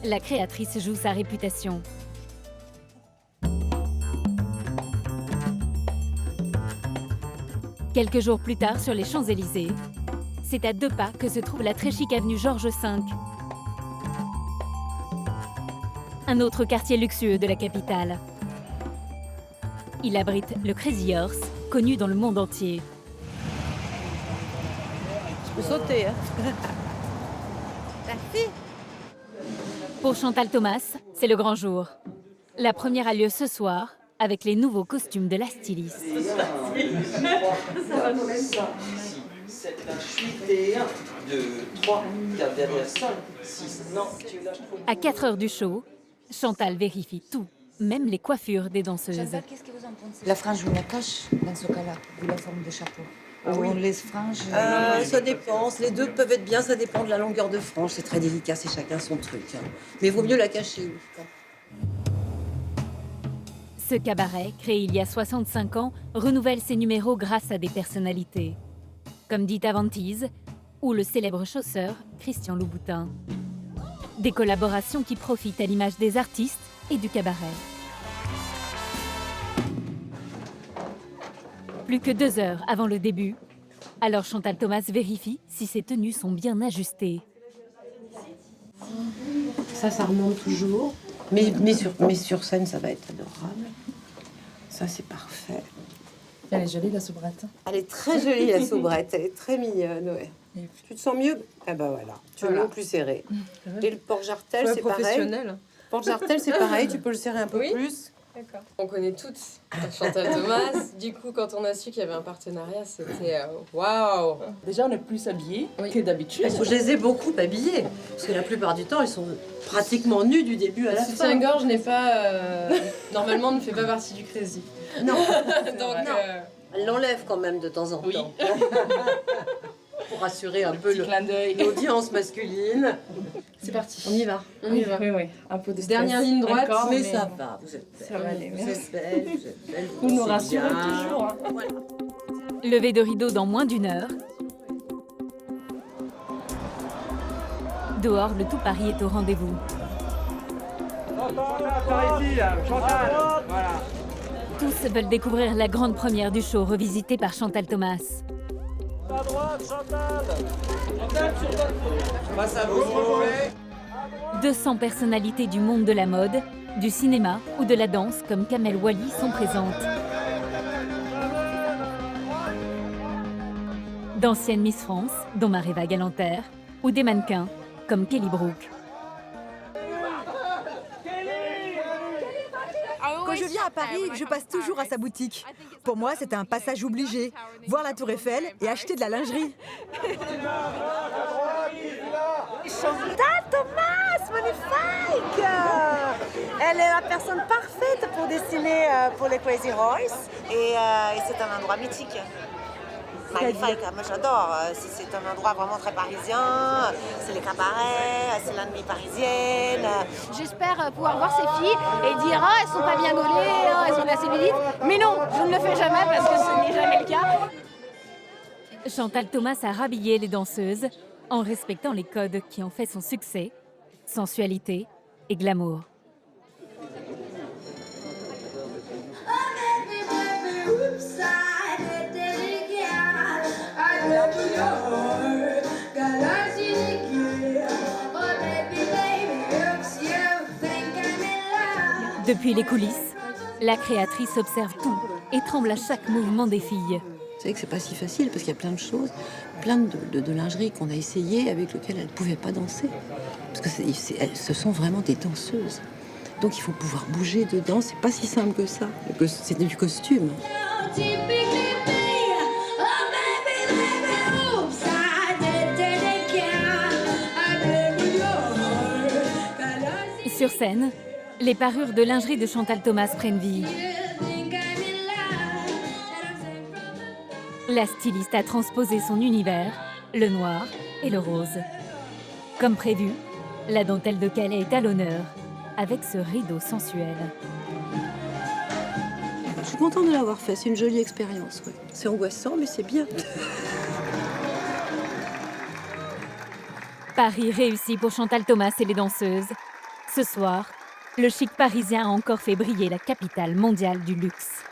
Speaker 1: La créatrice joue sa réputation. Quelques jours plus tard, sur les Champs-Élysées, c'est à 2 pas que se trouve la très chic avenue Georges V. Un autre quartier luxueux de la capitale. Il abrite le Crazy Horse, connu dans le monde entier.
Speaker 3: Je peux sauter, hein.
Speaker 1: Merci. Pour Chantal Thomas, c'est le grand jour. La première a lieu ce soir, avec les nouveaux costumes de la styliste.
Speaker 19: C'est la chute et 1, 2, 3, 4 derrière 5, 6, non, tu lâches trop.
Speaker 1: À 4 heures du show, Chantal vérifie tout, même les coiffures des danseuses.
Speaker 24: Qu'est-ce que vous en pensez? La frange ou la cache, dans ce cas-là, vu la forme de chapeau.
Speaker 3: Ah oui.
Speaker 24: On laisse frange.
Speaker 3: Ça dépend, les deux peuvent être bien, ça dépend de la longueur de frange, c'est très délicat, c'est chacun son truc. Hein. Mais vaut mieux la cacher.
Speaker 1: Ce cabaret, créé il y a 65 ans, renouvelle ses numéros grâce à des personnalités, comme Dita Van Teese ou le célèbre chausseur Christian Louboutin. Des collaborations qui profitent à l'image des artistes et du cabaret. Plus que 2 heures avant le début, alors Chantal Thomas vérifie si ses tenues sont bien ajustées.
Speaker 3: Ça remonte toujours. Mais sur scène, ça va être adorable. Ça, c'est parfait.
Speaker 12: Elle est jolie, la soubrette.
Speaker 3: Elle est très jolie, la soubrette. Elle est très mignonne, ouais. Tu te sens mieux? Ah bah voilà. Tu veux plus serré. Et le porte-jartel, c'est pareil. Porte-jartel, c'est pareil. Tu peux le serrer un peu plus.
Speaker 25: D'accord. On connaît toutes Chantal Thomas. Du coup, quand on a su qu'il y avait un partenariat, c'était waouh.
Speaker 12: Déjà, on est plus habillés que d'habitude.
Speaker 3: Je les ai beaucoup habillées. Parce que la plupart du temps, elles sont pratiquement nues du début à la fin.
Speaker 25: Le soutien-gorge n'est pas... normalement, ne fait pas partie du Crazy.
Speaker 3: Non.
Speaker 25: Donc,
Speaker 3: non. Elle l'enlève quand même de temps en temps. pour assurer un peu
Speaker 12: clin d'œil.
Speaker 3: l'audience masculine.
Speaker 25: C'est parti.
Speaker 3: On y va.
Speaker 25: On y va.
Speaker 12: Oui. Un peu de stress.
Speaker 25: Dernière ligne droite,
Speaker 12: D'accord,
Speaker 3: mais ça va, vous êtes belle.
Speaker 12: Ça va aller,
Speaker 3: Vous
Speaker 12: merci.
Speaker 3: êtes belle, vous êtes belle.
Speaker 12: Vous nous
Speaker 3: dansez
Speaker 12: rassurez
Speaker 3: bien.
Speaker 12: toujours. Hein.
Speaker 3: Voilà.
Speaker 1: Levé de rideau dans moins d'1 heure. Dehors, le tout Paris est au rendez-vous.
Speaker 21: Par ici, là, Chantal. Voilà.
Speaker 1: Tous veulent découvrir la grande première du show revisité par Chantal Thomas.
Speaker 21: À droite, Chantal. Chantal, sur votre face à vous, s'il vous plaît.
Speaker 1: 200 personnalités du monde de la mode, du cinéma ou de la danse comme Kamel Wally sont présentes. D'anciennes Miss France, dont Maréva Galanter, ou des mannequins comme Kelly Brook.
Speaker 10: Quand je viens à Paris, je passe toujours à sa boutique. Pour moi, c'est un passage obligé. Voir la Tour Eiffel et acheter de la lingerie.
Speaker 2: Chantal Thomas, magnifique! Elle est la personne parfaite pour dessiner pour les Crazy Horse et c'est un endroit mythique. Magnifique, moi j'adore. C'est un endroit vraiment très parisien. C'est les cabarets, c'est la nuit parisienne.
Speaker 14: J'espère pouvoir voir ces filles et dire elles sont pas bien gaulées, elles ont de la cellulite. Mais non, je ne le fais jamais parce que ce n'est jamais le cas.
Speaker 1: Chantal Thomas a rhabillé les danseuses en respectant les codes qui ont fait son succès, sensualité et glamour. Depuis les coulisses, la créatrice observe tout et tremble à chaque mouvement des filles.
Speaker 3: Vous savez que c'est pas si facile parce qu'il y a plein de choses, plein de lingerie qu'on a essayé avec lesquelles elles ne pouvaient pas danser. Parce que ce sont vraiment des danseuses. Donc il faut pouvoir bouger dedans, c'est pas si simple que ça. C'est du costume.
Speaker 1: Sur scène, les parures de lingerie de Chantal Thomas prennent vie. La styliste a transposé son univers, le noir et le rose. Comme prévu, la dentelle de Calais est à l'honneur, avec ce rideau sensuel.
Speaker 3: Je suis contente de l'avoir fait, c'est une jolie expérience. Ouais. C'est angoissant, mais c'est bien.
Speaker 1: Paris réussi pour Chantal Thomas et les danseuses. Ce soir, le chic parisien a encore fait briller la capitale mondiale du luxe.